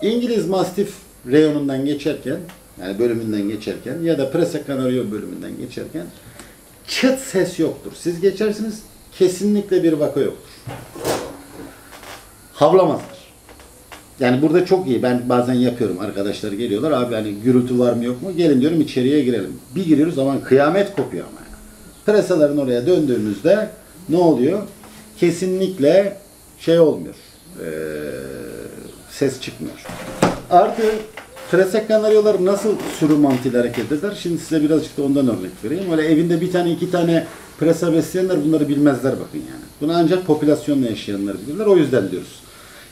İngiliz mastif reyonundan geçerken yani bölümünden geçerken ya da Prese Canario bölümünden geçerken çıt ses yoktur. Siz geçersiniz kesinlikle bir vaka yoktur. Havlamazlar. Yani burada çok iyi. Ben bazen yapıyorum. Arkadaşlar geliyorlar. Abi hani gürültü var mı yok mu? Gelin diyorum içeriye girelim. Bir giriyoruz zaman kıyamet kopuyor ama. Preselerin oraya döndüğümüzde ne oluyor? Kesinlikle şey olmuyor. Ses çıkmıyor. Artı Prese Canario'lar nasıl sürü mantığıyla hareket eder? Şimdi size birazcık da ondan örnek vereyim. Öyle evinde bir tane iki tane presa besleyenler bunları bilmezler bakın yani. Bunu ancak popülasyonla yaşayanlar bilirler. O yüzden diyoruz.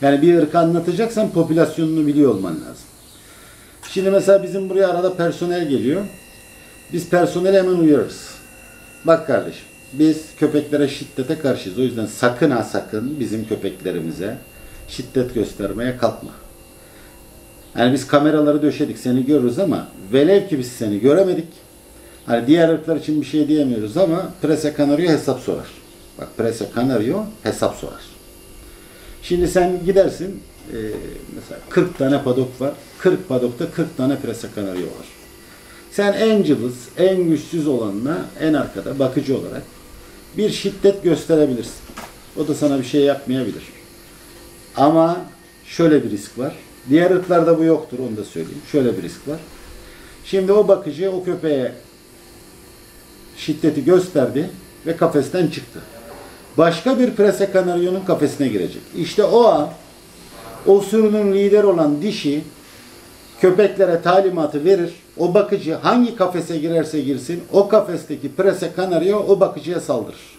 Yani bir ırkı anlatacaksan popülasyonunu biliyor olman lazım. Şimdi mesela bizim buraya arada personel geliyor. Biz personeli hemen uyarırız. Bak kardeşim, biz köpeklere şiddete karşıyız. O yüzden sakın ha sakın bizim köpeklerimize şiddet göstermeye kalkma. Yani biz kameraları döşedik, seni görürüz ama velev ki biz seni göremedik. Hani diğer ırklar için bir şey diyemiyoruz ama Prese Canario hesap sorar. Bak Prese Canario hesap sorar. Şimdi sen gidersin, mesela 40 tane padok var. 40 padokta 40 tane Prese Canario var. Sen en cılız, en güçsüz olanla en arkada bakıcı olarak bir şiddet gösterebilirsin. O da sana bir şey yapmayabilir. Ama şöyle bir risk var. Diğer ırklarda bu yoktur, onu da söyleyeyim. Şöyle bir risk var. Şimdi o bakıcı o köpeğe şiddeti gösterdi ve kafesten çıktı. Başka bir Prese Canario'nun kafesine girecek. İşte o an o sürünün lideri olan dişi köpeklere talimatı verir. O bakıcı hangi kafese girerse girsin o kafesteki Prese Canario o bakıcıya saldırır.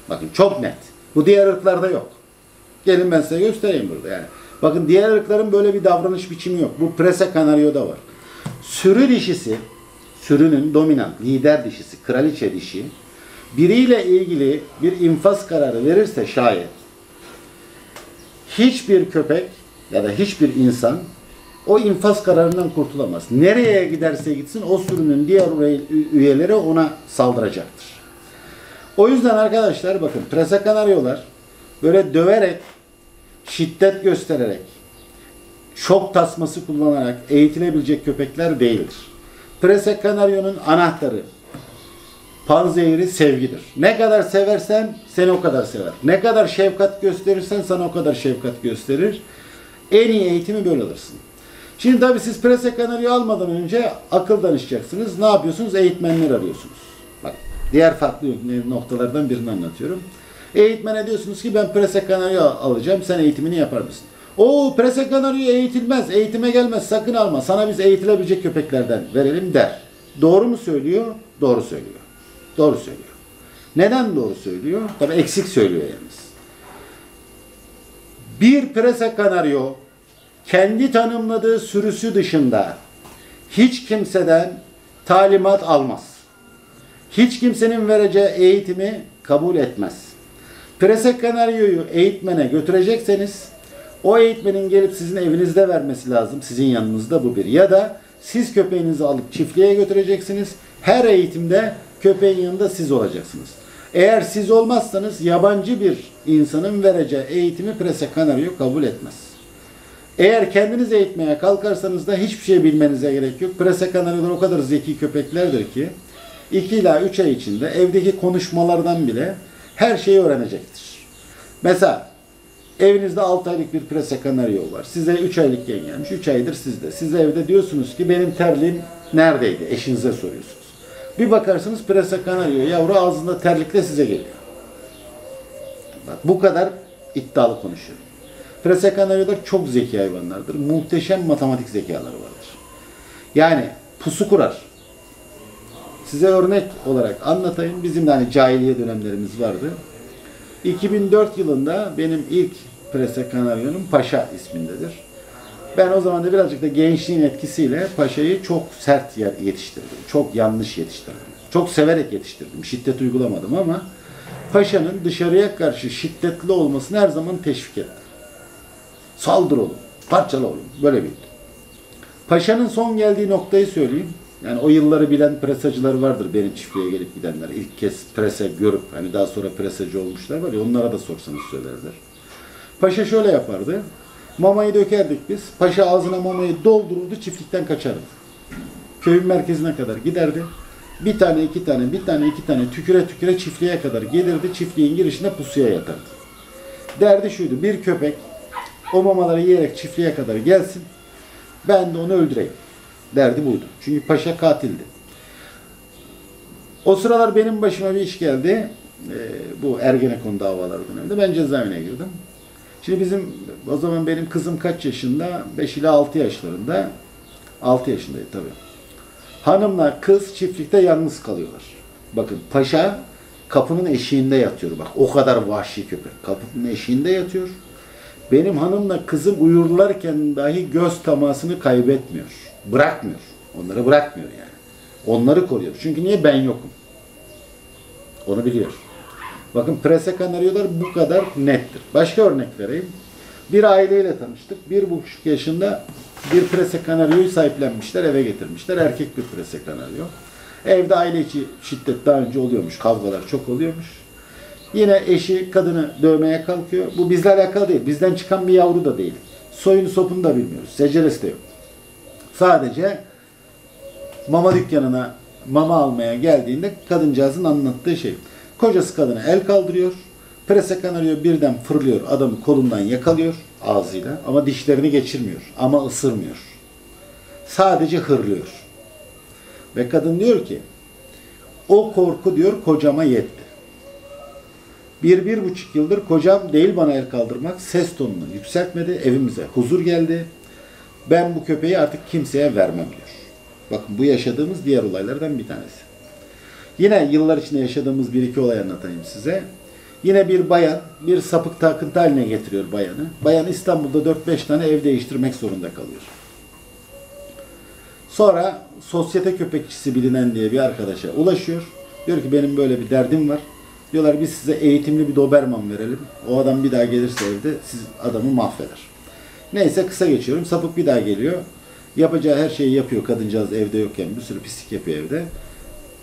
Bakın çok net. Bu diğer ırklarda yok. Gelin ben size göstereyim burada yani. Bakın diğer ırkların böyle bir davranış biçimi yok. Bu Prese Canario'da var. Sürü dişisi, sürünün dominant, lider dişisi, kraliçe dişi biriyle ilgili bir infaz kararı verirse şayet hiçbir köpek ya da hiçbir insan o infaz kararından kurtulamaz. Nereye giderse gitsin o sürünün diğer üyeleri ona saldıracaktır. O yüzden arkadaşlar bakın Prese Canario'lar böyle döverek, şiddet göstererek şok tasması kullanarak eğitilebilecek köpekler değildir. Prese Canaryonun anahtarı, panzehiri sevgidir. Ne kadar seversen seni o kadar sever. Ne kadar şefkat gösterirsen sana o kadar şefkat gösterir. En iyi eğitimi böyle alırsın. Şimdi tabii siz Prese Canaryo almadan önce akıl danışacaksınız. Ne yapıyorsunuz? Eğitmenler arıyorsunuz. Bak, diğer farklı noktalardan birini anlatıyorum. Eğitmene diyorsunuz ki ben Prese Canaryo alacağım, sen eğitimini yapar mısın? O Prese Canaryo eğitilmez, eğitime gelmez, sakın alma. Sana biz eğitilebilecek köpeklerden verelim der. Doğru mu söylüyor? Doğru söylüyor. Doğru söylüyor. Neden doğru söylüyor? Tabii eksik söylüyor yalnız. Bir Prese Canaryo kendi tanımladığı sürüsü dışında hiç kimseden talimat almaz. Hiç kimsenin vereceği eğitimi kabul etmez. Prese Canaryo'yu eğitmene götürecekseniz o eğitmenin gelip sizin evinizde vermesi lazım. Sizin yanınızda bu bir. Ya da siz köpeğinizi alıp çiftliğe götüreceksiniz. Her eğitimde köpeğin yanında siz olacaksınız. Eğer siz olmazsanız yabancı bir insanın vereceği eğitimi Prese Canaryo kabul etmez. Eğer kendiniz eğitmeye kalkarsanız da hiçbir şey bilmenize gerek yok. Prese Canaryo'lar o kadar zeki köpeklerdir ki 2 ila 3 ay içinde evdeki konuşmalardan bile her şeyi öğrenecektir. Mesela evinizde 6 aylık bir Prese Canaryo var. Size 3 aylıkken gelmiş. 3 aydır sizde. Siz evde diyorsunuz ki benim terliğim neredeydi? Eşinize soruyorsunuz. Bir bakarsınız Prese Canaryo yavru ağzında terlikle size geliyor. Bak, bu kadar iddialı konuşuyorum. Prese Canaryo'lar çok zeki hayvanlardır. Muhteşem matematik zekaları vardır. Yani pusu kurar. Size örnek olarak anlatayım. Bizim de hani cahiliye dönemlerimiz vardı. 2004 yılında benim ilk Prese Canaryo'nun Paşa ismindedir. Ben o zaman da birazcık da gençliğin etkisiyle Paşa'yı çok sert yetiştirdim. Çok yanlış yetiştirdim. Çok severek yetiştirdim. Şiddet uygulamadım ama Paşa'nın dışarıya karşı şiddetli olmasını her zaman teşvik ettim. Saldır oğlum, parçala oğlum. Böyle bildim. Paşa'nın son geldiği noktayı söyleyeyim. Yani o yılları bilen presacıları vardır benim çiftliğe gelip gidenler. İlk kez prese görüp hani daha sonra presacı olmuşlar var ya, onlara da sorsanız söylerler. Paşa şöyle yapardı. Mamayı dökerdik biz. Paşa ağzına mamayı doldururdu, çiftlikten kaçardı. Köyün merkezine kadar giderdi. Bir tane, iki tane, bir tane, iki tane tüküre tüküre çiftliğe kadar gelirdi. Çiftliğin girişinde pusuya yatardı. Derdi şuydu, bir köpek o mamaları yiyerek çiftliğe kadar gelsin, ben de onu öldüreyim. Derdi buydu. Çünkü Paşa katildi. O sıralar benim başıma bir iş geldi. Bu Ergenekon davaları döneminde. Ben cezaevine girdim. Şimdi o zaman benim kızım kaç yaşında? 5 ila 6 yaşlarında. 6 yaşındaydı tabii. Hanımla kız çiftlikte yalnız kalıyorlar. Bakın Paşa kapının eşiğinde yatıyor. Bak o kadar vahşi köpek. Kapının eşiğinde yatıyor. Benim hanımla kızım uyurlarken dahi göz temasını kaybetmiyor. Bırakmıyor. Onları bırakmıyor yani. Onları koruyor. Çünkü niye? Ben yokum. Onu biliyor. Bakın Prese Canaryo'lar bu kadar nettir. Başka örnek vereyim. Bir aileyle tanıştık. 1,5 yaşında bir Prese Canaryo'yu sahiplenmişler, eve getirmişler. Erkek bir Prese Canaryo. Evde aile içi şiddet daha önce oluyormuş. Kavgalar çok oluyormuş. Yine eşi kadını dövmeye kalkıyor. Bu bizle alakalı değil. Bizden çıkan bir yavru da değil. Soyunu sopunu da bilmiyoruz. Seceresi de yok. Sadece mama dükkanına mama almaya geldiğinde kadıncağızın anlattığı şey. Kocası kadına el kaldırıyor. Prese Canaryo birden fırlıyor. Adamı kolundan yakalıyor ağzıyla. Ama dişlerini geçirmiyor. Ama ısırmıyor. Sadece hırlıyor. Ve kadın diyor ki o korku diyor kocama yetti. 1,5 yıldır kocam değil bana el kaldırmak, ses tonunu yükseltmedi, evimize huzur geldi. Ben bu köpeği artık kimseye vermem diyor. Bakın bu yaşadığımız diğer olaylardan bir tanesi. Yine yıllar içinde yaşadığımız 1-2 olay anlatayım size. Yine bir bayan, bir sapık takıntı haline getiriyor bayanı. Bayan İstanbul'da 4-5 tane ev değiştirmek zorunda kalıyor. Sonra sosyete köpekçisi bilinen diye bir arkadaşa ulaşıyor. Diyor ki benim böyle bir derdim var. Diyorlar biz size eğitimli bir Doberman verelim. O adam bir daha gelirse evde siz adamı mahveder. Neyse kısa geçiyorum. Sapık bir daha geliyor. Yapacağı her şeyi yapıyor kadıncağız evde yokken. Bir sürü pislik yapıyor evde.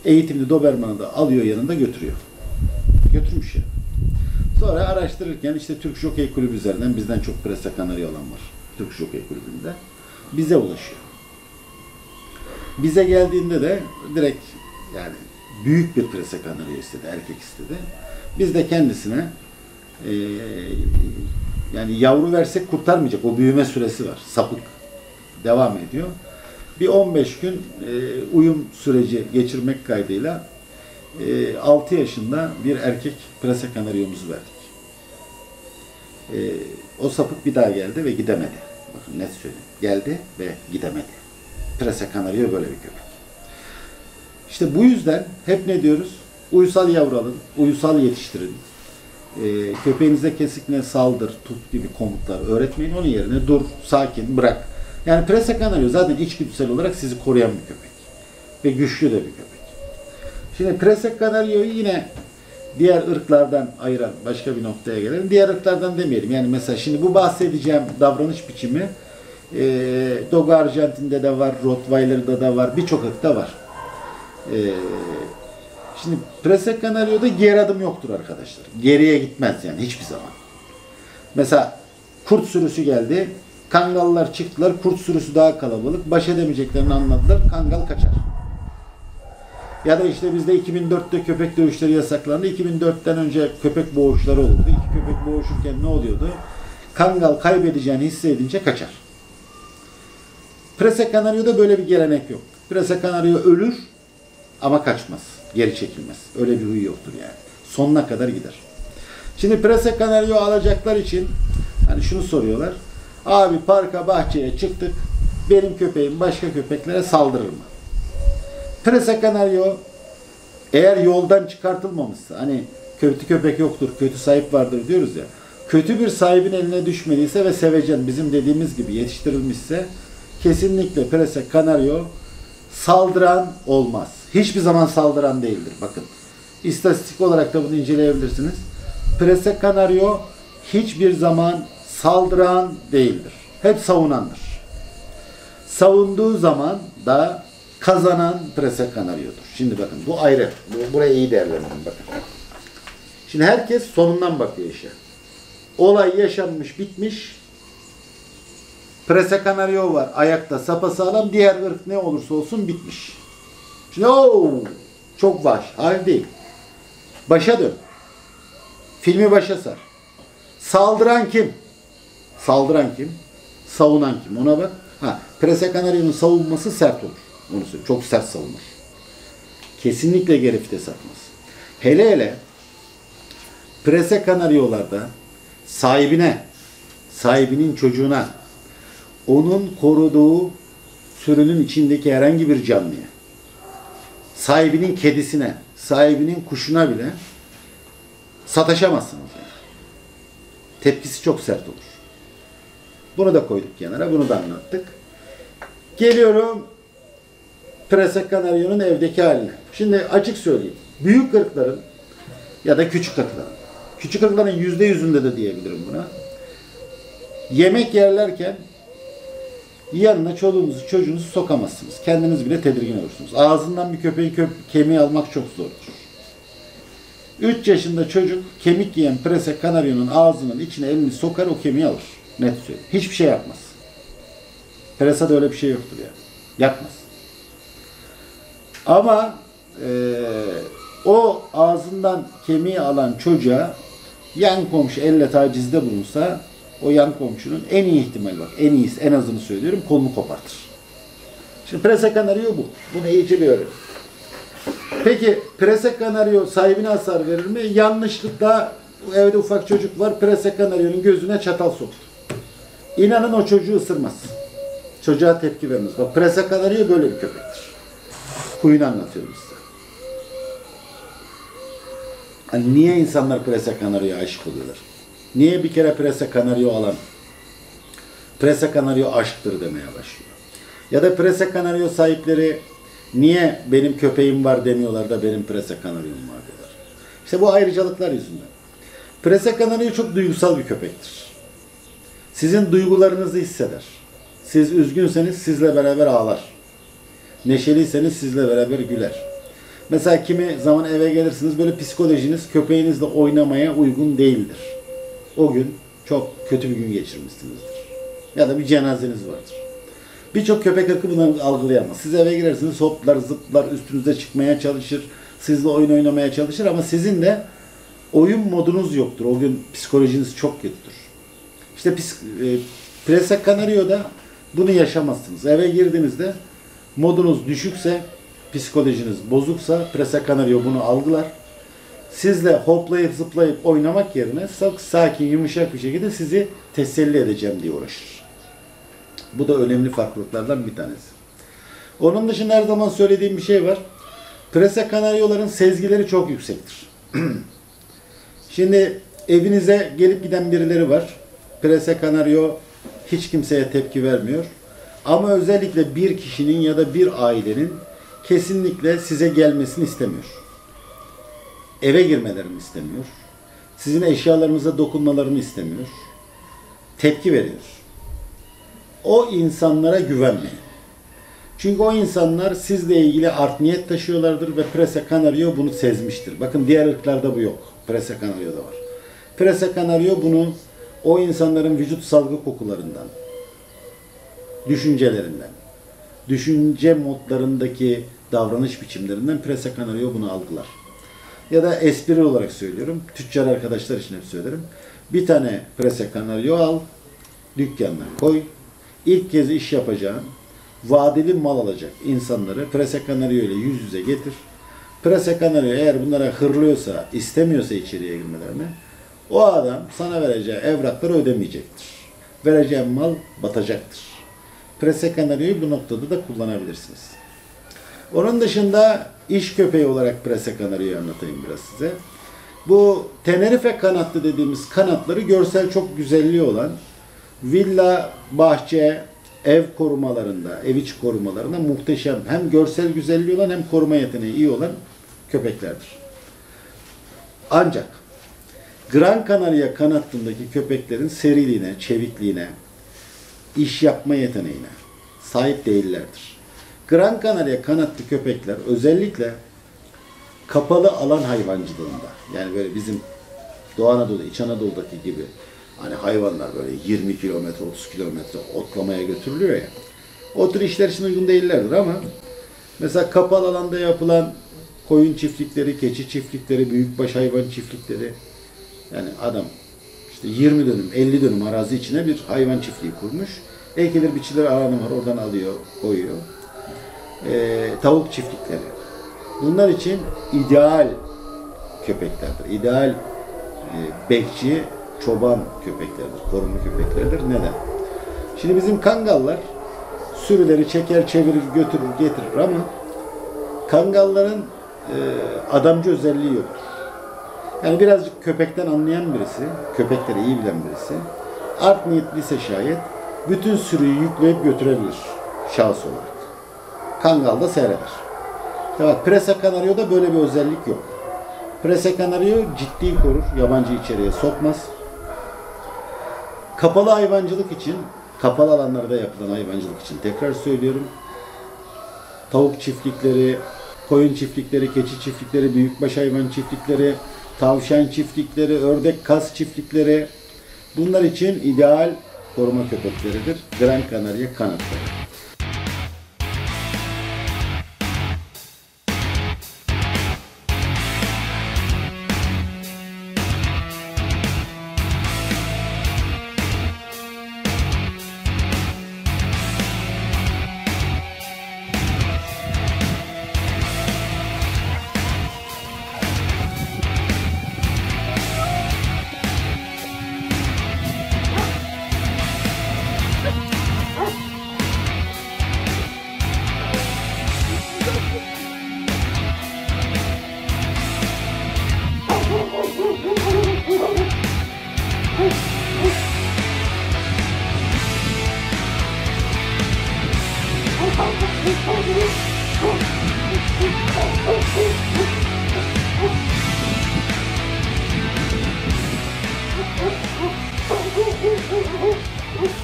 Eğitimli Doberman'ı da alıyor yanında götürüyor. Götürmüş ya. Sonra araştırırken işte Türk Jockey Kulübü üzerinden bizden çok Prese Canaryo olan var. Türk Jockey Kulübü'nde. Bize ulaşıyor. Bize geldiğinde de direkt yani büyük bir prese kanaryo istedi, erkek istedi. Biz de kendisine yani yavru versek kurtarmayacak. O büyüme süresi var. Sapık devam ediyor. Bir 15 gün uyum süreci geçirmek kaydıyla 6 yaşında bir erkek prese kanaryomuzu verdik. O sapık bir daha geldi ve gidemedi. Bakın net söyleyeyim. Geldi ve gidemedi. Prese kanaryo böyle bir köpek. İşte bu yüzden hep ne diyoruz? Uysal yavru alın, uysal yetiştirin. Köpeğinize kesinlikle saldır, tut gibi komutlar öğretmeyin. Onun yerine dur, sakin, bırak. Yani prese kanaryo zaten içgüdüsel olarak sizi koruyan bir köpek. Ve güçlü de bir köpek. Şimdi prese kanaryoyu yine diğer ırklardan ayıran başka bir noktaya gelelim. Diğer ırklardan demeyelim. Yani mesela şimdi bu bahsedeceğim davranış biçimi Dogo Arjantin'de de var, Rottweiler'da da var, birçok ırkta var. Şimdi prese kanaryoda geri adım yoktur arkadaşlar. Geriye gitmez yani hiçbir zaman. Mesela kurt sürüsü geldi. Kangallar çıktılar. Kurt sürüsü daha kalabalık. Baş edemeyeceklerini anladılar. Kangal kaçar. Ya da işte bizde 2004'te köpek dövüşleri yasaklandı. 2004'ten önce köpek boğuşları olurdu. İki köpek boğuşurken ne oluyordu? Kangal kaybedeceğini hissedince kaçar. Prese kanaryoda böyle bir gelenek yok. Prese kanaryo ölür ama kaçmaz. Geri çekilmez. Öyle bir huyu yoktur yani. Sonuna kadar gider. Şimdi prese kanaryo alacaklar için hani şunu soruyorlar. Abi parka, bahçeye çıktık. Benim köpeğim başka köpeklere saldırır mı? Prese kanaryo eğer yoldan çıkartılmamışsa, hani kötü köpek yoktur, kötü sahip vardır diyoruz ya. Kötü bir sahibin eline düşmediyse ve sevecen bizim dediğimiz gibi yetiştirilmişse kesinlikle prese kanaryo saldıran olmaz. Hiçbir zaman saldıran değildir. Bakın. İstatistik olarak da bunu inceleyebilirsiniz. Prese kanaryo hiçbir zaman saldıran değildir. Hep savunandır. Savunduğu zaman da kazanan prese kanaryodur. Şimdi bakın bu ayrı. Buraya iyi değerlendirin bakın. Şimdi herkes sonundan bakıyor işe. Olay yaşanmış, bitmiş. Prese kanaryo var. Ayakta sapasağlam. Diğer ırk ne olursa olsun bitmiş. Şimdi çok baş. Hayır değil. Başa dön. Filmi başa sar. Saldıran kim? Saldıran kim? Savunan kim? Ona bak. Prese kanaryonun savunması sert olur. Onu söyleyeyim. Çok sert savunur. Kesinlikle geri vites atmaz. Hele hele prese kanaryolarda sahibinin çocuğuna, onun koruduğu sürünün içindeki herhangi bir canlıya, sahibinin kedisine, sahibinin kuşuna bile sataşamazsınız yani. Tepkisi çok sert olur. Bunu da koyduk kenara, bunu da anlattık. Geliyorum prese kanaryonun evdeki haline. Şimdi açık söyleyeyim. Büyük ırkların ya da küçük ırkların %100'ünde de diyebilirim buna. Yemek yerlerken yanına çoluğunuzu çocuğunuzu sokamazsınız. Kendiniz bile tedirgin olursunuz. Ağzından bir köpeğin kemiği almak çok zordur. 3 yaşında çocuk kemik yiyen prese kanaryonun ağzının içine elini sokar, o kemiği alır. Net söyleyeyim. Hiçbir şey yapmaz. Presa'da öyle bir şey yoktur yani. Yapmaz. Ama o ağzından kemiği alan çocuğa yan komşu elle tacizde bulunsa o yan komşunun en iyi ihtimali bak. En iyisi, en azını söylüyorum, kolunu kopartır. Şimdi prese kanaryo bu. Bunu iyice bir öğrenin. Peki prese kanaryo sahibine hasar verir mi? Yanlışlıkla evde ufak çocuk var. Prese kanaryonun gözüne çatal soktu. İnanın o çocuğu ısırmaz. Çocuğa tepki vermez. Bak prese kanaryo böyle bir köpektir. Huyunu anlatıyorum size. Hani niye insanlar prese kanaryoya aşık oluyorlar? Niye bir kere prese kanaryo alan prese kanaryo aşktır demeye başlıyor? Ya da prese kanaryo sahipleri niye benim köpeğim var demiyorlar da benim prese kanaryom var diyorlar. İşte bu ayrıcalıklar yüzünden. Prese kanaryo çok duygusal bir köpektir. Sizin duygularınızı hisseder. Siz üzgünseniz sizle beraber ağlar. Neşeliyseniz sizle beraber güler. Mesela kimi zaman eve gelirsiniz, böyle psikolojiniz köpeğinizle oynamaya uygun değildir. O gün çok kötü bir gün geçirmişsinizdir. Ya da bir cenazeniz vardır. Birçok köpek ırkı bunu algılayamaz. Siz eve girersiniz, hoplar, zıplar, üstünüze çıkmaya çalışır, sizle oyun oynamaya çalışır ama sizin de oyun modunuz yoktur. O gün psikolojiniz çok kötüdür. İşte Presa Canario'da bunu yaşamazsınız. Eve girdiğinizde modunuz düşükse, psikolojiniz bozuksa Presa Canario bunu algılar. Sizle hoplayıp zıplayıp oynamak yerine sakin, yumuşak bir şekilde sizi teselli edeceğim diye uğraşır. Bu da önemli farklılıklardan bir tanesi. Onun dışında her zaman söylediğim bir şey var. Presa Canario'ların sezgileri çok yüksektir. Şimdi evinize gelip giden birileri var. Presa Canario hiç kimseye tepki vermiyor. Ama özellikle bir kişinin ya da bir ailenin kesinlikle size gelmesini istemiyor. Eve girmelerini istemiyor. Sizin eşyalarınıza dokunmalarını istemiyor. Tepki veriyor. O insanlara güvenmeyin. Çünkü o insanlar sizle ilgili art niyet taşıyorlardır ve Presa Canario bunu sezmiştir. Bakın diğer ırklarda bu yok. Presa Canario'da var. Presa Canario bunu o insanların vücut salgı kokularından, düşüncelerinden, düşünce modlarındaki davranış biçimlerinden Presa Canario bunu algılar. Ya da espri olarak söylüyorum, tüccar arkadaşlar için hep söylerim. Bir tane Presa Canario al, dükkanına koy. İlk kez iş yapacağın, vadeli mal alacak insanları Presa Canario ile yüz yüze getir. Presa Canario eğer bunlara hırlıyorsa, istemiyorsa içeriye girmelerini, o adam sana vereceği evrakları ödemeyecektir. Vereceğin mal batacaktır. Presa Canario'yu bu noktada da kullanabilirsiniz. Onun dışında iş köpeği olarak Presa Canario'yu anlatayım biraz size. Bu Tenerife kanatlı dediğimiz kanatları görsel çok güzelliği olan villa, bahçe, ev korumalarında, ev içi korumalarında muhteşem hem görsel güzelliği olan hem koruma yeteneği iyi olan köpeklerdir. Ancak Gran Canaria kanatlındaki köpeklerin seriliğine, çevikliğine, iş yapma yeteneğine sahip değillerdir. Gran Canaria kanatlı köpekler özellikle kapalı alan hayvancılığında, yani böyle bizim Doğu Anadolu, İç Anadolu'daki gibi hani hayvanlar böyle 20 kilometre, 30 kilometre otlamaya götürülüyor ya, o tür işler için uygun değillerdir ama mesela kapalı alanda yapılan koyun çiftlikleri, keçi çiftlikleri, büyükbaş hayvan çiftlikleri, yani adam işte 20 dönüm, 50 dönüm arazi içine bir hayvan çiftliği kurmuş. Ekilir biçilir alanı var, oradan alıyor, koyuyor. Tavuk çiftlikleri. Bunlar için ideal köpeklerdir. İdeal bekçi, çoban köpeklerdir, koruma köpeklerdir. Neden? Şimdi bizim kangallar sürüleri çeker, çevirir, götürür, getirir ama kangalların adamcı özelliği yoktur. Yani birazcık köpekten anlayan birisi, köpekleri iyi bilen birisi, art niyetliyse şayet bütün sürüyü yükleyip götürebilir şahıs olarak. Kangal da seyreder. Evet, Presa Canario'da böyle bir özellik yok. Presa Canario ciddi korur, yabancı içeriye sokmaz. Kapalı hayvancılık için, kapalı alanlarda yapılan hayvancılık için tekrar söylüyorum. Tavuk çiftlikleri, koyun çiftlikleri, keçi çiftlikleri, büyükbaş hayvan çiftlikleri, tavşan çiftlikleri, ördek kaz çiftlikleri, bunlar için ideal koruma köpekleridir. Gran Canaria kanatları.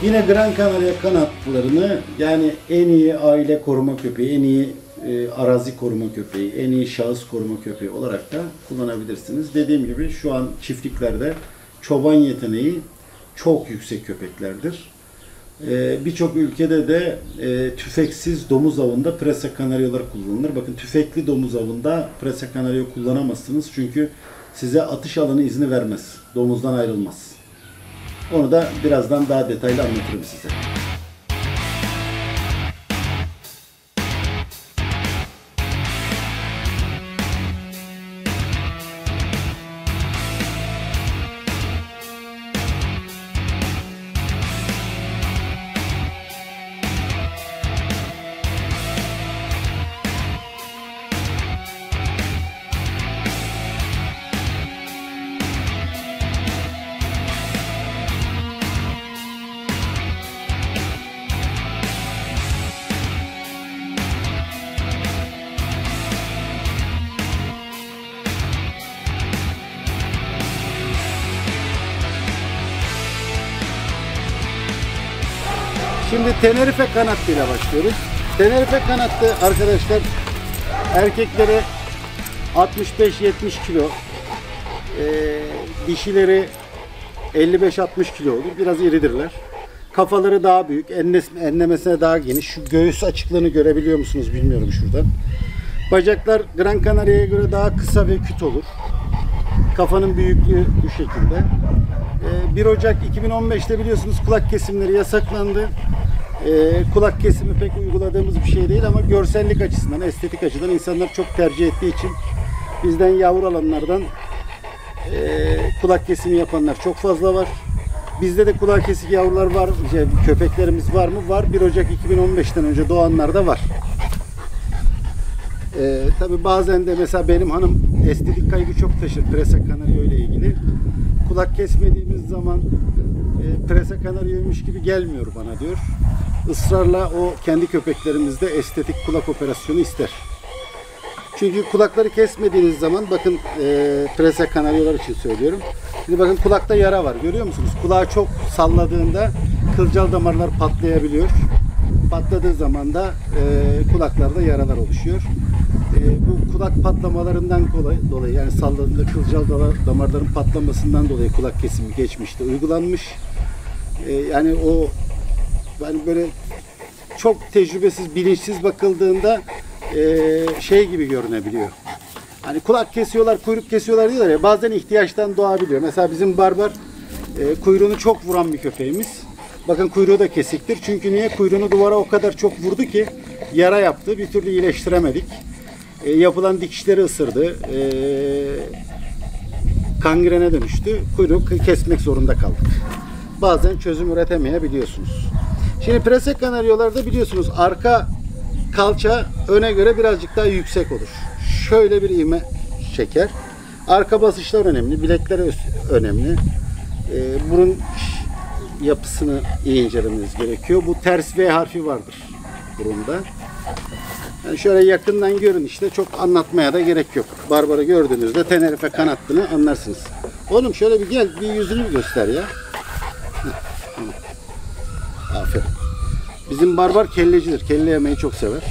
Yine Gran Canaria kanatlarını yani en iyi aile koruma köpeği, en iyi arazi koruma köpeği, en iyi şahıs koruma köpeği olarak da kullanabilirsiniz. Dediğim gibi şu an çiftliklerde çoban yeteneği çok yüksek köpeklerdir. Birçok ülkede de tüfeksiz domuz avında Presa Kanaryolar kullanılır. Bakın tüfekli domuz avında Presa Kanaryo kullanamazsınız çünkü size atış alanı izni vermez. Domuzdan ayrılmaz. Onu da birazdan daha detaylı anlatırım size. Şimdi Tenerife kanattı ile başlıyoruz. Tenerife kanattı arkadaşlar erkekleri 65-70 kilo, dişileri 55-60 kilo olur. Biraz iridirler. Kafaları daha büyük, enlemesine daha geniş. Şu göğüs açıklığını görebiliyor musunuz bilmiyorum şuradan. Bacaklar Gran Canaria'ya göre daha kısa ve küt olur. Kafanın büyüklüğü bu şekilde. 1 Ocak 2015'te biliyorsunuz kulak kesimleri yasaklandı. Kulak kesimi pek uyguladığımız bir şey değil ama görsellik açısından, estetik açıdan insanlar çok tercih ettiği için bizden yavru alanlardan kulak kesimi yapanlar çok fazla var. Bizde de kulak kesik yavrular var, köpeklerimiz var mı? Var. 1 Ocak 2015'ten önce doğanlar da var. Tabi bazen de mesela benim hanım estetik kaygı çok taşır Presa Kanaryo ile ilgili. Kulak kesmediğimiz zaman Presa Kanaryo'ymuş gibi gelmiyor bana diyor. Israrla o kendi köpeklerimizde estetik kulak operasyonu ister. Çünkü kulakları kesmediğiniz zaman bakın Presa Kanaryolar için söylüyorum. Şimdi bakın kulakta yara var görüyor musunuz? Kulağı çok salladığında kılcal damarlar patlayabiliyor. Patladığı zaman da kulaklarda yaralar oluşuyor. Bu kulak patlamalarından dolayı yani salladığında kılcal damarların patlamasından dolayı kulak kesimi geçmişte uygulanmış. Yani o yani böyle çok tecrübesiz, bilinçsiz bakıldığında şey gibi görünebiliyor. Hani kulak kesiyorlar, kuyruk kesiyorlar diyorlar ya bazen ihtiyaçtan doğabiliyor. Mesela bizim Barbar kuyruğunu çok vuran bir köpeğimiz. Bakın kuyruğu da kesiktir. Çünkü niye? Kuyruğunu duvara o kadar çok vurdu ki yara yaptı. Bir türlü iyileştiremedik. Yapılan dikişleri ısırdı. Kangrene dönüştü. Kuyruğu kesmek zorunda kaldık. Bazen çözüm üretemeyebiliyorsunuz. Şimdi Presa Kanaryolarda biliyorsunuz arka kalça öne göre birazcık daha yüksek olur. Şöyle bir ivme çeker. Arka basışlar önemli. Bilekler önemli. Burun yapısını iyi incelemeniz gerekiyor. Bu ters V harfi vardır burunda. Yani şöyle yakından görün işte çok anlatmaya da gerek yok. Barbar'ı gördüğünüzde Tenerife kanattığını anlarsınız. Oğlum şöyle bir gel bir yüzünü göster ya. Aferin. Bizim Barbar kellecidir. Kelle yemeyi çok sever.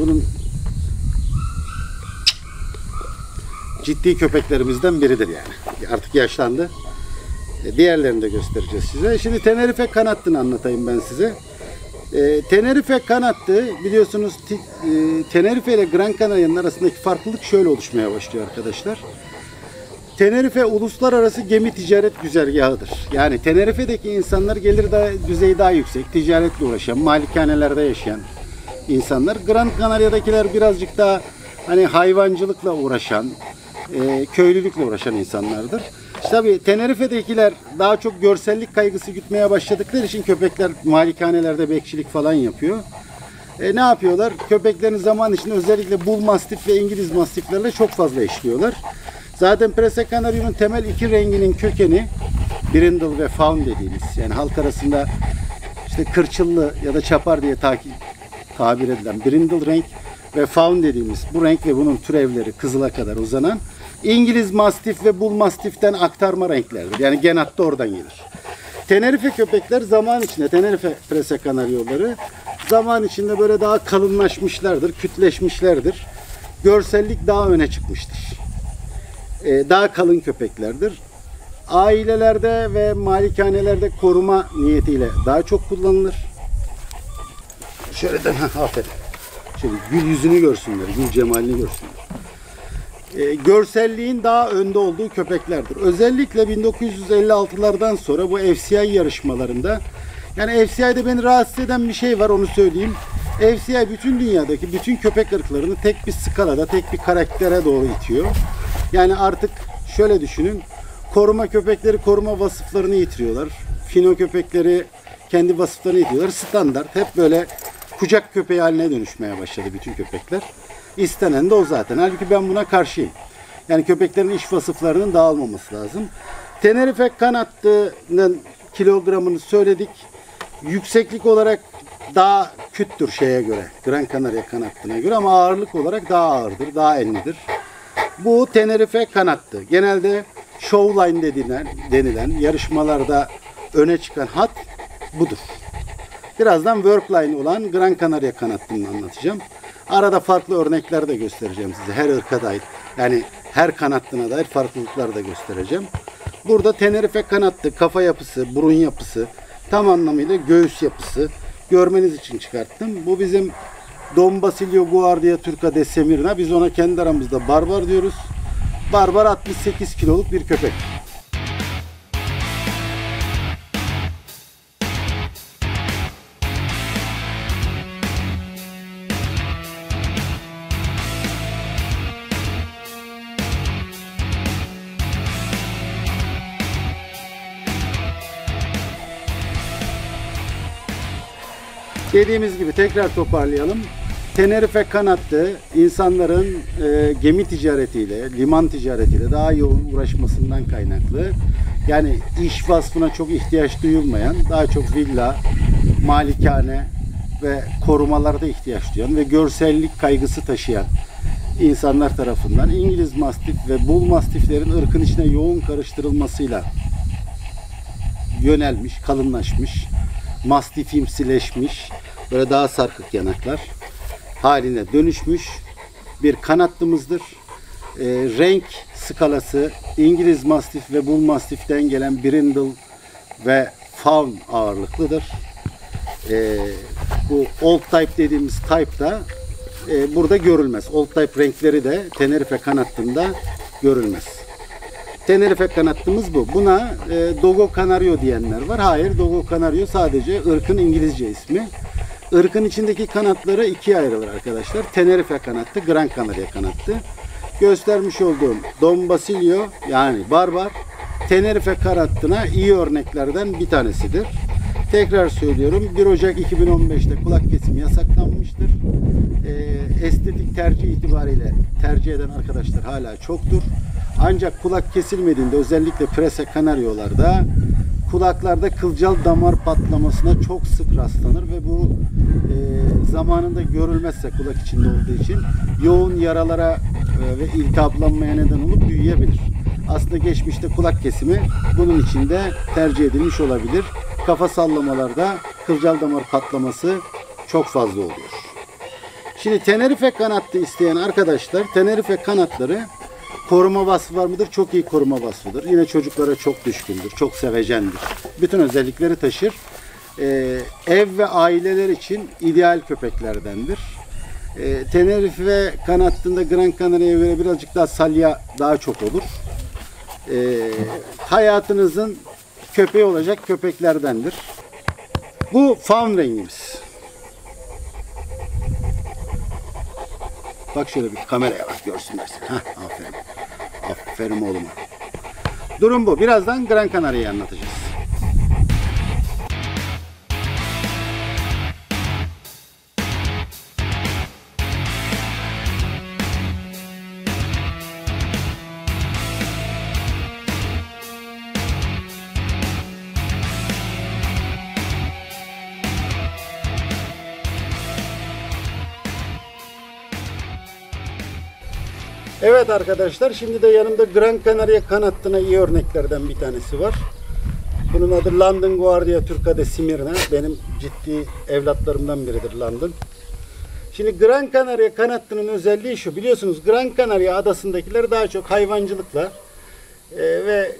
Bunun ciddi köpeklerimizden biridir yani. Artık yaşlandı. Diğerlerini de göstereceğiz size. Şimdi Tenerife kanattığını anlatayım ben size. Tenerife kanattı biliyorsunuz Tenerife ile Gran Canaria'nın arasındaki farklılık şöyle oluşmaya başlıyor arkadaşlar. Tenerife uluslararası gemi ticaret güzergahıdır. Yani Tenerife'deki insanlar gelir düzeyi daha yüksek, ticaretle uğraşan, malikanelerde yaşayan insanlar. Gran Canaria'dakiler birazcık daha hani hayvancılıkla uğraşan, köylülükle uğraşan insanlardır. İşte tabii Tenerife'dekiler daha çok görsellik kaygısı gütmeye başladıkları için köpekler malikanelerde bekçilik falan yapıyor. Ne yapıyorlar? Köpeklerin zaman içinde özellikle Bull Mastiff ve İngiliz Mastiff'lerle çok fazla eşliyorlar. Zaten Presa Kanaryo'nun temel iki renginin kökeni Brindle ve Fawn dediğimiz yani halk arasında işte kırçıllı ya da çapar diye tabir edilen Brindle renk ve Fawn dediğimiz bu renk ve bunun türevleri kızıla kadar uzanan İngiliz Mastiff ve Bull Mastiff'ten aktarma renklerdir. Yani gen hattı oradan gelir. Tenerife köpekler zaman içinde, Tenerife Presa Kanaryoları zaman içinde böyle daha kalınlaşmışlardır, kütleşmişlerdir. Görsellik daha öne çıkmıştır. Daha kalın köpeklerdir. Ailelerde ve malikanelerde koruma niyetiyle daha çok kullanılır. Şöyle de aferin. Şöyle gül yüzünü görsünler, gül cemalini görsünler. Görselliğin daha önde olduğu köpeklerdir. Özellikle 1956'lardan sonra bu FCI yarışmalarında, yani FCI'de beni rahatsız eden bir şey var, onu söyleyeyim. FCI bütün dünyadaki bütün köpek ırklarını tek bir skalada, tek bir karaktere doğru itiyor. Yani artık şöyle düşünün, koruma köpekleri koruma vasıflarını yitiriyorlar. Fino köpekleri kendi vasıflarını yitiriyorlar. Standart hep böyle kucak köpeği haline dönüşmeye başladı bütün köpekler. İstenen de o zaten. Halbuki ben buna karşıyım. Yani köpeklerin iç vasıflarının dağılmaması lazım. Tenerife Kanatlı'nın kilogramını söyledik. Yükseklik olarak daha küttür şeye göre, Gran Canaria Kanatlı'na göre, ama ağırlık olarak daha ağırdır, daha enlidir. Bu Tenerife Kanatlı. Genelde showline denilen yarışmalarda öne çıkan hat budur. Birazdan workline olan Gran Canaria Kanatlı'nı anlatacağım. Arada farklı örnekler de göstereceğim size. Her ırka dair, yani her kanatlına dair farklılıklar da göstereceğim. Burada Tenerife Kanatlı kafa yapısı, burun yapısı, tam anlamıyla göğüs yapısı görmeniz için çıkarttım. Bu bizim Don Basilio Guardia Turca de Semirna. Biz ona kendi aramızda Barbar diyoruz. Barbar 68 kiloluk bir köpek. Dediğimiz gibi tekrar toparlayalım. Tenerife Kanatlı insanların gemi ticaretiyle, liman ticaretiyle daha yoğun uğraşmasından kaynaklı. Yani iş vasfına çok ihtiyaç duyulmayan, daha çok villa, malikane ve korumalarda ihtiyaç duyan ve görsellik kaygısı taşıyan insanlar tarafından İngiliz Mastif ve Bull Mastiflerin ırkın içine yoğun karıştırılmasıyla yönelmiş, kalınlaşmış, mastifimsileşmiş, böyle daha sarkık yanaklar haline dönüşmüş bir kanatlımızdır. Renk skalası İngiliz Mastif ve Bull Mastif'ten gelen Brindle ve Fawn ağırlıklıdır. Bu Old Type dediğimiz type da burada görülmez. Old Type renkleri de Tenerife kanatlında görülmez. Tenerife kanatlımız bu. Buna Dogo Canario diyenler var. Hayır, Dogo Canario sadece ırkın İngilizce ismi. Irkın içindeki kanatları ikiye ayrılır arkadaşlar. Tenerife kanatlı, Gran Canaria kanatlı. Göstermiş olduğum Don Basilio yani Barbar, Tenerife kanatlına iyi örneklerden bir tanesidir. Tekrar söylüyorum, 1 Ocak 2015'te kulak kesimi yasaklanmıştır. Estetik tercih itibariyle tercih eden arkadaşlar hala çoktur. Ancak kulak kesilmediğinde, özellikle Prese Kanaryolarda kulaklarda kılcal damar patlamasına çok sık rastlanır ve bu zamanında görülmezse kulak içinde olduğu için yoğun yaralara ve iltihaplanmaya neden olup büyüyebilir. Aslında geçmişte kulak kesimi bunun için de tercih edilmiş olabilir. Kafa sallamalarda kılcal damar patlaması çok fazla oluyor. Şimdi Tenerife kanatlı isteyen arkadaşlar, Tenerife kanatları koruma vasfı var mıdır? Çok iyi koruma vasfıdır. Yine çocuklara çok düşkündür, çok sevecendir. Bütün özellikleri taşır. Ev ve aileler için ideal köpeklerdendir. Tenerife kanatlında Gran Canaria'ya göre birazcık daha salya daha çok olur. Hayatınızın köpeği olacak köpeklerdendir. Bu fawn rengimiz. Bak şöyle bir kameraya bak, görsünler seni. Hah, aferin. Aferin oğluma. Durum bu. Birazdan Gran Canaria'yı anlatacağız. Evet arkadaşlar, şimdi de yanımda Gran Canaria kanatlına iyi örneklerden bir tanesi var. Bunun adı London Guardia Turca de Smyrna. Benim ciddi evlatlarımdan biridir London. Şimdi Gran Canaria kanatlının özelliği şu. Biliyorsunuz Gran Canaria adasındakiler daha çok hayvancılıkla ve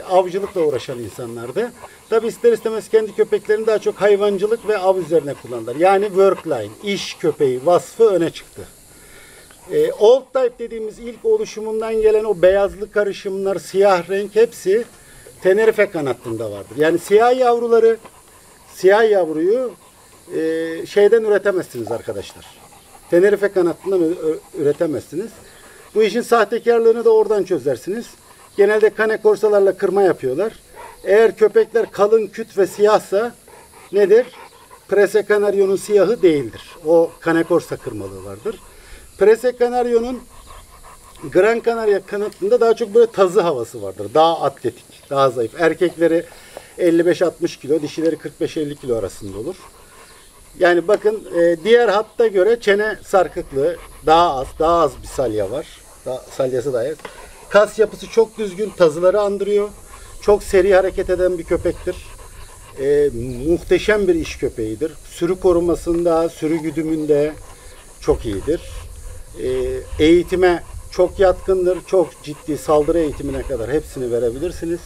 avcılıkla uğraşan insanlardı. Tabi ister istemez kendi köpeklerini daha çok hayvancılık ve av üzerine kullandılar. Yani workline, iş köpeği vasfı öne çıktı. Old type dediğimiz ilk oluşumundan gelen o beyazlı karışımlar, siyah renk hepsi Tenerife kanattında vardır. Yani siyah yavruyu şeyden üretemezsiniz arkadaşlar. Tenerife kanattından üretemezsiniz. Bu işin sahtekarlığını da oradan çözersiniz. Genelde kane korsalarla kırma yapıyorlar. Eğer köpekler kalın, küt ve siyahsa nedir? Prese Canario'nun siyahı değildir. O kane korsa kırmalığı vardır. Prese Canario'nun Gran Canaria kanatında daha çok böyle tazı havası vardır. Daha atletik, daha zayıf. Erkekleri 55-60 kilo, dişileri 45-50 kilo arasında olur. Yani bakın diğer hatta göre çene sarkıklığı daha az bir salya var. Salyası da az. Kas yapısı çok düzgün, tazıları andırıyor. Çok seri hareket eden bir köpektir. Muhteşem bir iş köpeğidir. Sürü korumasında, sürü güdümünde çok iyidir. Eğitime çok yatkındır. Çok ciddi saldırı eğitimine kadar hepsini verebilirsiniz.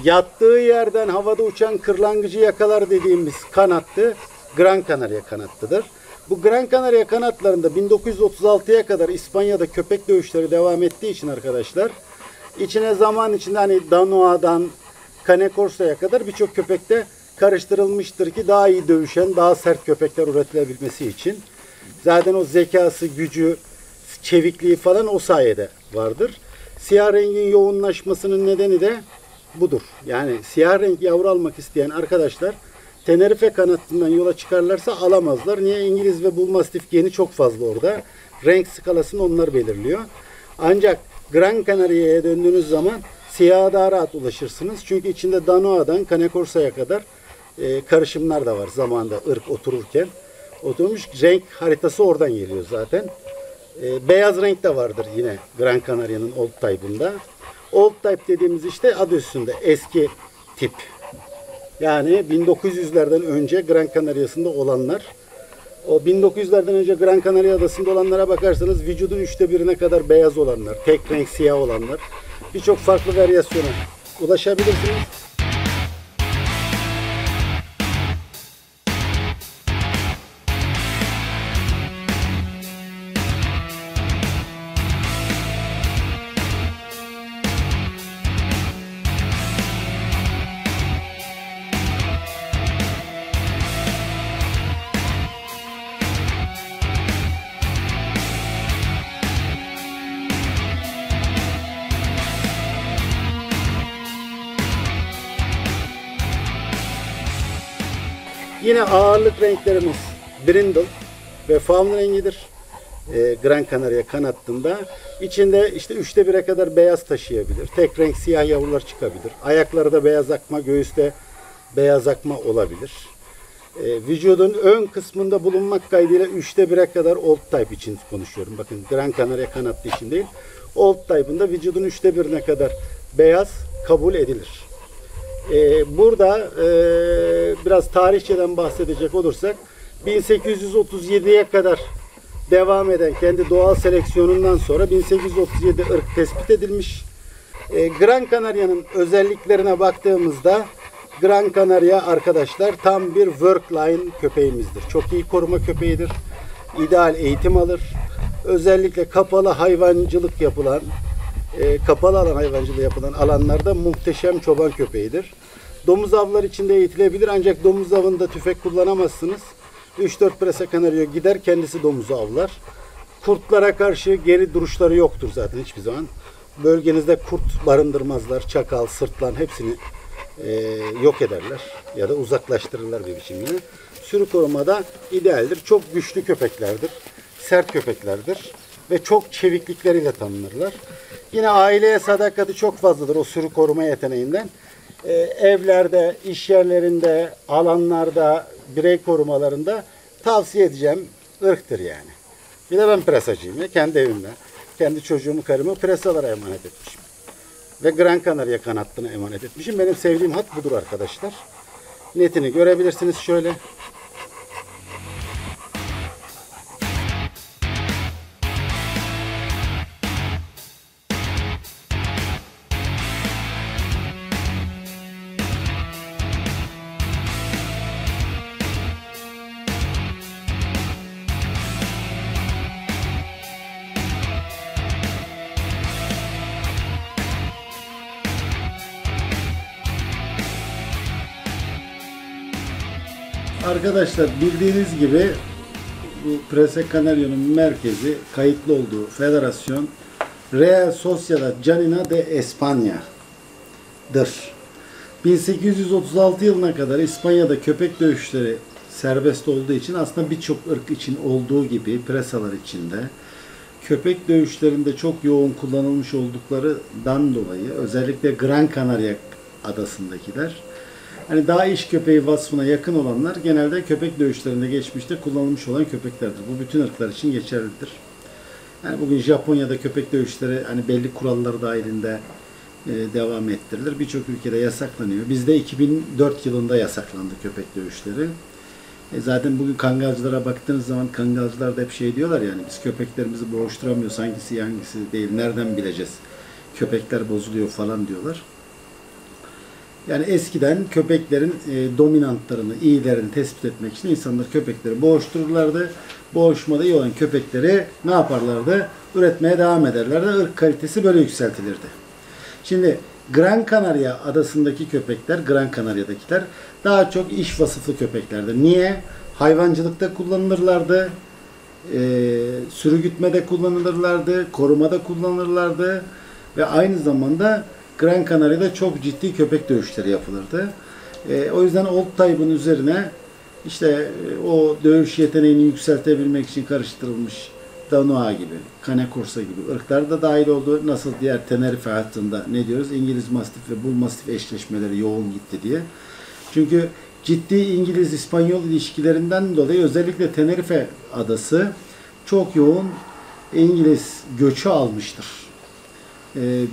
Yattığı yerden havada uçan kırlangıcı yakalar dediğimiz kanattı Gran Canaria kanattıdır. Bu Gran Canaria kanatlarında 1936'ya kadar İspanya'da köpek dövüşleri devam ettiği için arkadaşlar içine zaman içinde hani Danoa'dan Cane Corsa'ya kadar birçok köpekte karıştırılmıştır ki daha iyi dövüşen, daha sert köpekler üretilebilmesi için. Zaten o zekası, gücü, çevikliği falan o sayede vardır. Siyah rengin yoğunlaşmasının nedeni de budur. Yani siyah renk yavru almak isteyen arkadaşlar Tenerife kanatından yola çıkarlarsa alamazlar. Niye? İngiliz ve Bull Mastiff geni çok fazla orada. Renk skalasını onlar belirliyor. Ancak Gran Canaria'ya döndüğünüz zaman siyaha daha rahat ulaşırsınız. Çünkü içinde Danoa'dan Cane Corsa'ya kadar karışımlar da var zamanında ırk otururken. Oturmuş renk haritası oradan geliyor zaten. Beyaz renk de vardır yine Gran Canaria'nın Old Type'ında. Old Type dediğimiz işte adı üstünde eski tip. Yani 1900'lerden önce Gran Canaria'sında olanlar. O 1900'lerden önce Gran Canaria adasında olanlara bakarsanız vücudun 1/3'üne kadar beyaz olanlar, tek renk siyah olanlar. Birçok farklı varyasyona ulaşabilirsiniz. Yine ağırlık renklerimiz brindle ve fawn rengidir. Gran Canaria kanattında. İçinde işte 1/3'e kadar beyaz taşıyabilir. Tek renk siyah yavrular çıkabilir. Ayaklarda beyaz akma, göğüste beyaz akma olabilir. Vücudun ön kısmında bulunmak kaydıyla 1/3'e kadar Old Type için konuşuyorum. Bakın Gran Canaria kanatlı için değil. Old Type'ında vücudun 1/3'e kadar beyaz kabul edilir. Burada biraz tarihçeden bahsedecek olursak 1837'ye kadar devam eden kendi doğal seleksiyonundan sonra 1837 ırk tespit edilmiş. Gran Canaria'nın özelliklerine baktığımızda Gran Canaria arkadaşlar tam bir workline köpeğimizdir. Çok iyi koruma köpeğidir. İdeal eğitim alır. Özellikle kapalı hayvancılık yapılan kapalı alan hayvancılığı yapılan alanlarda muhteşem çoban köpeğidir. Domuz avlar içinde eğitilebilir ancak domuz avında tüfek kullanamazsınız. 3-4 Prese Canario gider kendisi domuzu avlar. Kurtlara karşı geri duruşları yoktur zaten hiçbir zaman. Bölgenizde kurt barındırmazlar. Çakal, sırtlan hepsini yok ederler ya da uzaklaştırırlar bir biçimde. Sürü korumada idealdir. Çok güçlü köpeklerdir. Sert köpeklerdir ve çok çeviklikleriyle tanınırlar. Yine aileye sadakati çok fazladır o sürü koruma yeteneğinden. Evlerde, iş yerlerinde, alanlarda, birey korumalarında tavsiye edeceğim ırktır yani. Bir de ben presacıyım ya kendi evimde. Kendi çocuğumu, karımı presalara emanet etmişim. Ve Gran Canaria kanattığına emanet etmişim. Benim sevdiğim hat budur arkadaşlar. Netini görebilirsiniz şöyle. Arkadaşlar bildiğiniz gibi bu Presa Canario'nun merkezi, kayıtlı olduğu federasyon Real Sociedad Canina de España'dır. 1836 yılına kadar İspanya'da köpek dövüşleri serbest olduğu için aslında birçok ırk için olduğu gibi presalar içinde köpek dövüşlerinde çok yoğun kullanılmış olduklarından dolayı özellikle Gran Canaria adasındakiler hani daha iş köpeği vasfına yakın olanlar genelde köpek dövüşlerinde geçmişte kullanılmış olan köpeklerdir. Bu bütün ırklar için geçerlidir. Yani bugün Japonya'da köpek dövüşleri hani belli kurallar dahilinde devam ettirilir. Birçok ülkede yasaklanıyor. Bizde 2004 yılında yasaklandı köpek dövüşleri. Zaten bugün kangalcılara baktığınız zaman kangalcılar da hep şey diyorlar yani biz köpeklerimizi boğuşturamıyoruz. Hangisi hangisi değil. Nereden bileceğiz? Köpekler bozuluyor falan diyorlar. Yani eskiden köpeklerin dominantlarını, iyilerini tespit etmek için insanlar köpekleri boğuştururlardı. Boğuşmada iyi olan köpekleri ne yaparlardı? Üretmeye devam ederlerdi. Irk kalitesi böyle yükseltilirdi. Şimdi Gran Canaria adasındaki köpekler, Gran Canaria'dakiler daha çok iş vasıflı köpeklerdir. Niye? Hayvancılıkta kullanılırlardı, sürü gütmede kullanılırlardı, korumada kullanılırlardı ve aynı zamanda Gran Canaria'da çok ciddi köpek dövüşleri yapılırdı. O yüzden Old Type'ın üzerine işte o dövüş yeteneğini yükseltebilmek için karıştırılmış Danois gibi, Cane Corso gibi ırklar da dahil oldu. Nasıl diğer Tenerife hattında ne diyoruz? İngiliz Mastif ve Bull Mastif eşleşmeleri yoğun gitti diye. Çünkü ciddi İngiliz-İspanyol ilişkilerinden dolayı özellikle Tenerife adası çok yoğun İngiliz göçü almıştır.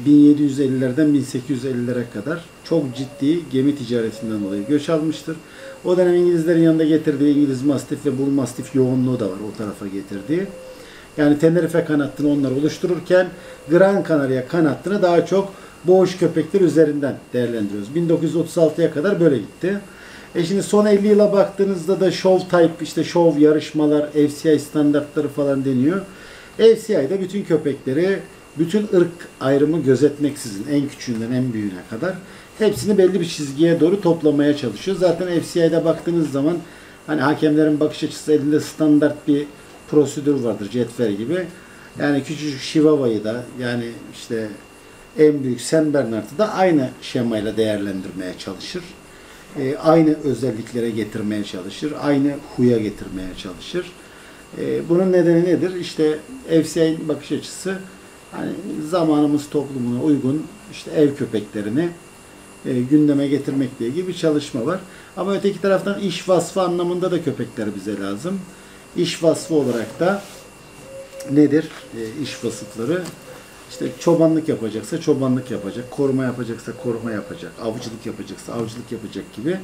1750'lerden 1850'lere kadar çok ciddi gemi ticaretinden dolayı göç almıştır. O dönem İngilizlerin yanında getirdiği İngiliz Mastif ve Bull Mastif yoğunluğu da var o tarafa getirdiği. Yani Tenerife kanattını onlar oluştururken Gran Canaria kanattını daha çok boğuş köpekler üzerinden değerlendiriyoruz. 1936'ya kadar böyle gitti. Şimdi son 50 yıla baktığınızda da show type, işte show yarışmalar, FCI standartları falan deniyor. FCI'de bütün köpekleri, bütün ırk ayrımı gözetmeksizin en küçüğünden en büyüğüne kadar hepsini belli bir çizgiye doğru toplamaya çalışıyor. Zaten FCI'de baktığınız zaman hani hakemlerin bakış açısı elinde standart bir prosedür vardır cetvel gibi. Yani küçücük Chihuahua'yı da yani işte en büyük Saint Bernard'ı da aynı şemayla değerlendirmeye çalışır. Aynı özelliklere getirmeye çalışır. Aynı huya getirmeye çalışır. Bunun nedeni nedir? İşte FCI'nin bakış açısı hani zamanımız toplumuna uygun işte ev köpeklerini gündeme getirmekle ilgili bir çalışma var. Ama öteki taraftan iş vasfı anlamında da köpekler bize lazım. İş vasfı olarak da nedir? İş vasıfları işte çobanlık yapacaksa çobanlık yapacak, koruma yapacaksa koruma yapacak, avcılık yapacaksa avcılık yapacak gibi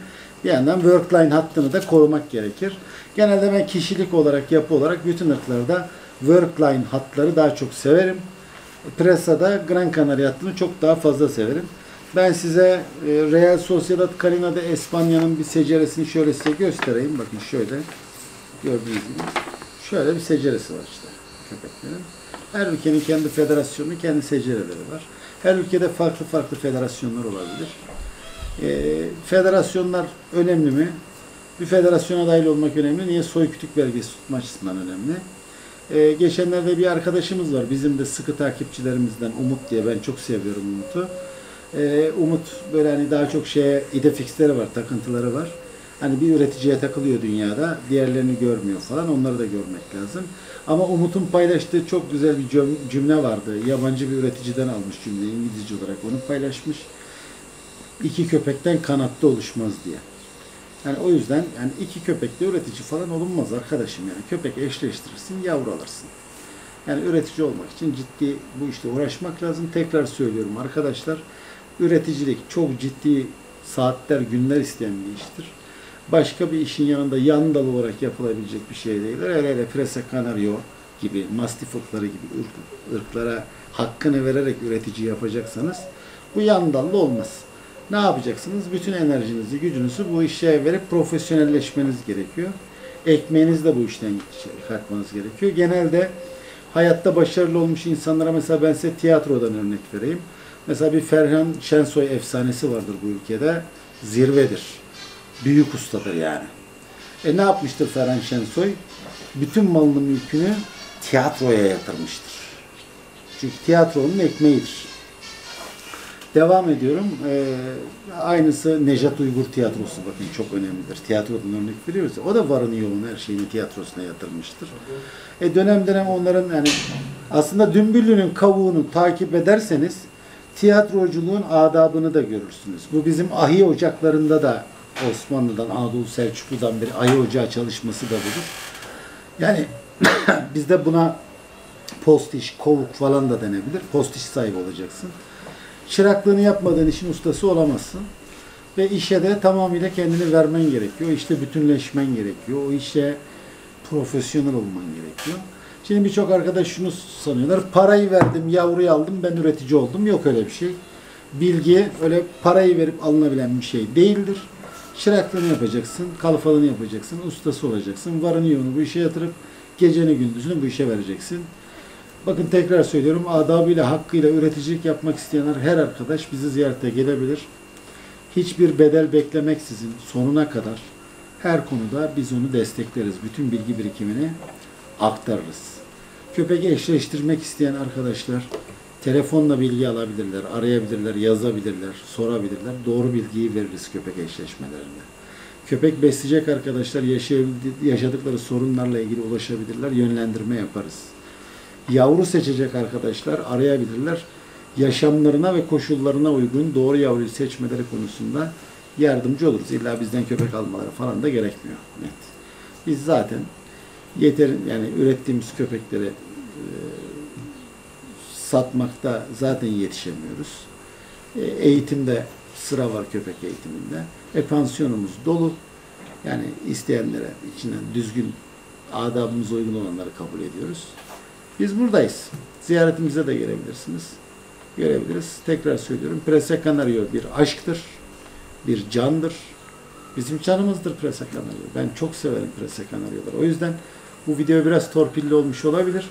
bir yandan workline hattını da korumak gerekir. Genelde ben kişilik olarak, yapı olarak bütün ırklarda workline hatları daha çok severim. Presa'da Gran Canaria hattını çok daha fazla severim. Ben size Real Sociedad Canina de España'nın bir seceresini şöyle size göstereyim. Bakın şöyle. Gördüğünüz gibi. Şöyle bir seceresi var işte köpeklerin. Her ülkenin kendi federasyonu, kendi secereleri var. Her ülkede farklı farklı federasyonlar olabilir. Federasyonlar önemli mi? Bir federasyona dahil olmak önemli. Niye? Soy kütük belgesi tutma açısından önemli. Geçenlerde bir arkadaşımız var. Bizim de sıkı takipçilerimizden Umut diye. Ben çok seviyorum Umut'u. Umut böyle hani daha çok idefixleri var, takıntıları var. Hani bir üreticiye takılıyor dünyada, diğerlerini görmüyor falan, onları da görmek lazım. Ama Umut'un paylaştığı çok güzel bir cümle vardı. Yabancı bir üreticiden almış cümleyi, İngilizce olarak onu paylaşmış. İki köpekten kanatlı oluşmaz diye. Yani o yüzden yani iki köpekle üretici falan olunmaz arkadaşım yani. Köpek eşleştirirsin, yavru alırsın. Yani üretici olmak için ciddi bu işte uğraşmak lazım. Tekrar söylüyorum arkadaşlar, üreticilik çok ciddi saatler, günler isteyen bir iştir. Başka bir işin yanında yan dal olarak yapılabilecek bir şey değil. Hele Presa Canario gibi, Mastif ırkları gibi ırklara hakkını vererek üretici yapacaksanız bu yan dallı olmaz. Ne yapacaksınız? Bütün enerjinizi, gücünüzü bu işe verip profesyonelleşmeniz gerekiyor. Ekmeğinizi de bu işten çıkartmanız gerekiyor. Genelde hayatta başarılı olmuş insanlara mesela ben size tiyatrodan örnek vereyim. Mesela bir Ferhan Şensoy efsanesi vardır bu ülkede. Zirvedir. Büyük ustadır yani. Ne yapmıştır Ferhan Şensoy? Bütün malını mülkünü tiyatroya yatırmıştır. Çünkü tiyatro onun ekmeğidir. Devam ediyorum. Aynısı Nejat Uygur Tiyatrosu, bakın çok önemlidir. Tiyatrodan örnek veriyoruz. O da varını yoğunu her şeyini tiyatrosuna yatırmıştır. Dönem dönem onların yani aslında Dümbüllü'nün kavuğunu takip ederseniz tiyatroculuğun adabını da görürsünüz. Bu bizim ahi ocaklarında da Osmanlı'dan, Anadolu Selçuklu'dan bir ahi ocağı çalışması da budur. Yani bizde buna postiş, kovuk falan da denebilir. Postiş sahibi olacaksın. Çıraklığını yapmadığın işin ustası olamazsın. Ve işe de tamamıyla kendini vermen gerekiyor. İşte bütünleşmen gerekiyor. O işe profesyonel olman gerekiyor. Şimdi birçok arkadaş şunu sanıyorlar. Parayı verdim, yavruyu aldım, ben üretici oldum. Yok öyle bir şey. Bilgi öyle parayı verip alınabilen bir şey değildir. Çıraklığını yapacaksın, kalfalığını yapacaksın, ustası olacaksın. Varını yoğunu bu işe yatırıp geceni gündüzünü bu işe vereceksin. Bakın tekrar söylüyorum, adabıyla, hakkıyla üreticilik yapmak isteyen her arkadaş bizi ziyarete gelebilir. Hiçbir bedel beklemeksizin sonuna kadar her konuda biz onu destekleriz. Bütün bilgi birikimini aktarırız. Köpek eşleştirmek isteyen arkadaşlar telefonla bilgi alabilirler, arayabilirler, yazabilirler, sorabilirler. Doğru bilgiyi veririz köpek eşleşmelerinde. Köpek besleyecek arkadaşlar yaşadıkları sorunlarla ilgili ulaşabilirler, yönlendirme yaparız. Yavru seçecek arkadaşlar arayabilirler. Yaşamlarına ve koşullarına uygun doğru yavruyu seçmeleri konusunda yardımcı oluruz. İlla bizden köpek almaları falan da gerekmiyor. Net. Biz zaten yani ürettiğimiz köpekleri satmakta zaten yetişemiyoruz. Eğitimde sıra var, köpek eğitiminde. Pansiyonumuz dolu. Yani isteyenlere içinden düzgün, adabımıza uygun olanları kabul ediyoruz. Biz buradayız. Ziyaretimize de gelebilirsiniz. Görebiliriz. Tekrar söylüyorum. Prese Canario bir aşktır. Bir candır. Bizim canımızdır Prese Canario. Ben çok severim Prese Canario'ları. O yüzden bu video biraz torpilli olmuş olabilir.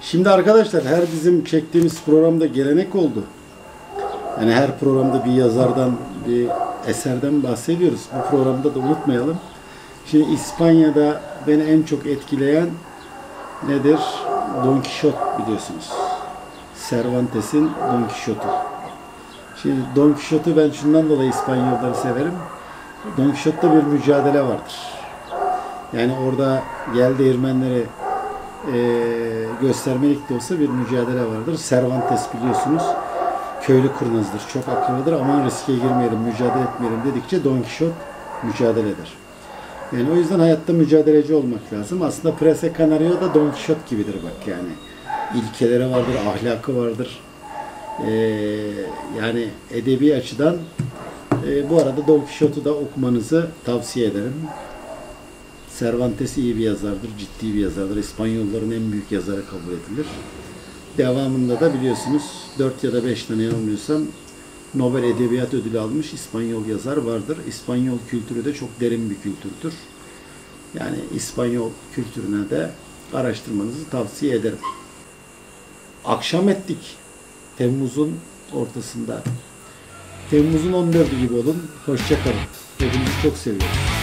Şimdi arkadaşlar her bizim çektiğimiz programda gelenek oldu. Yani her programda bir yazardan, bir eserden bahsediyoruz. Bu programda da unutmayalım. Şimdi İspanya'da beni en çok etkileyen nedir? Don Quixote biliyorsunuz. Cervantes'in Don Quixote'u. Şimdi Don Quixote'u ben şundan dolayı İspanyolları severim. Don Quixote'da bir mücadele vardır. Yani orada gel değirmenleri göstermelik de olsa bir mücadele vardır. Cervantes biliyorsunuz köylü kurnazdır. Çok akıllıdır. Aman riske girmeyelim, mücadele etmeyelim dedikçe Don Quixote mücadele eder. Yani o yüzden hayatta mücadeleci olmak lazım. Aslında Prese Canario da Don Quixote gibidir bak yani. İlkeleri vardır, ahlakı vardır. Yani edebi açıdan bu arada Don Quixote'u da okumanızı tavsiye ederim. Cervantes iyi bir yazardır, ciddi bir yazardır. İspanyolların en büyük yazarı kabul edilir. Devamında da biliyorsunuz 4 ya da 5 tane yanılmıyorsam Nobel Edebiyat Ödülü almış İspanyol yazar vardır. İspanyol kültürü de çok derin bir kültürdür. Yani İspanyol kültürüne de araştırmanızı tavsiye ederim. Akşam ettik. Temmuz'un ortasında. Temmuz'un 14'ü gibi olun. Hoşça kalın. Hepinizi çok seviyorum.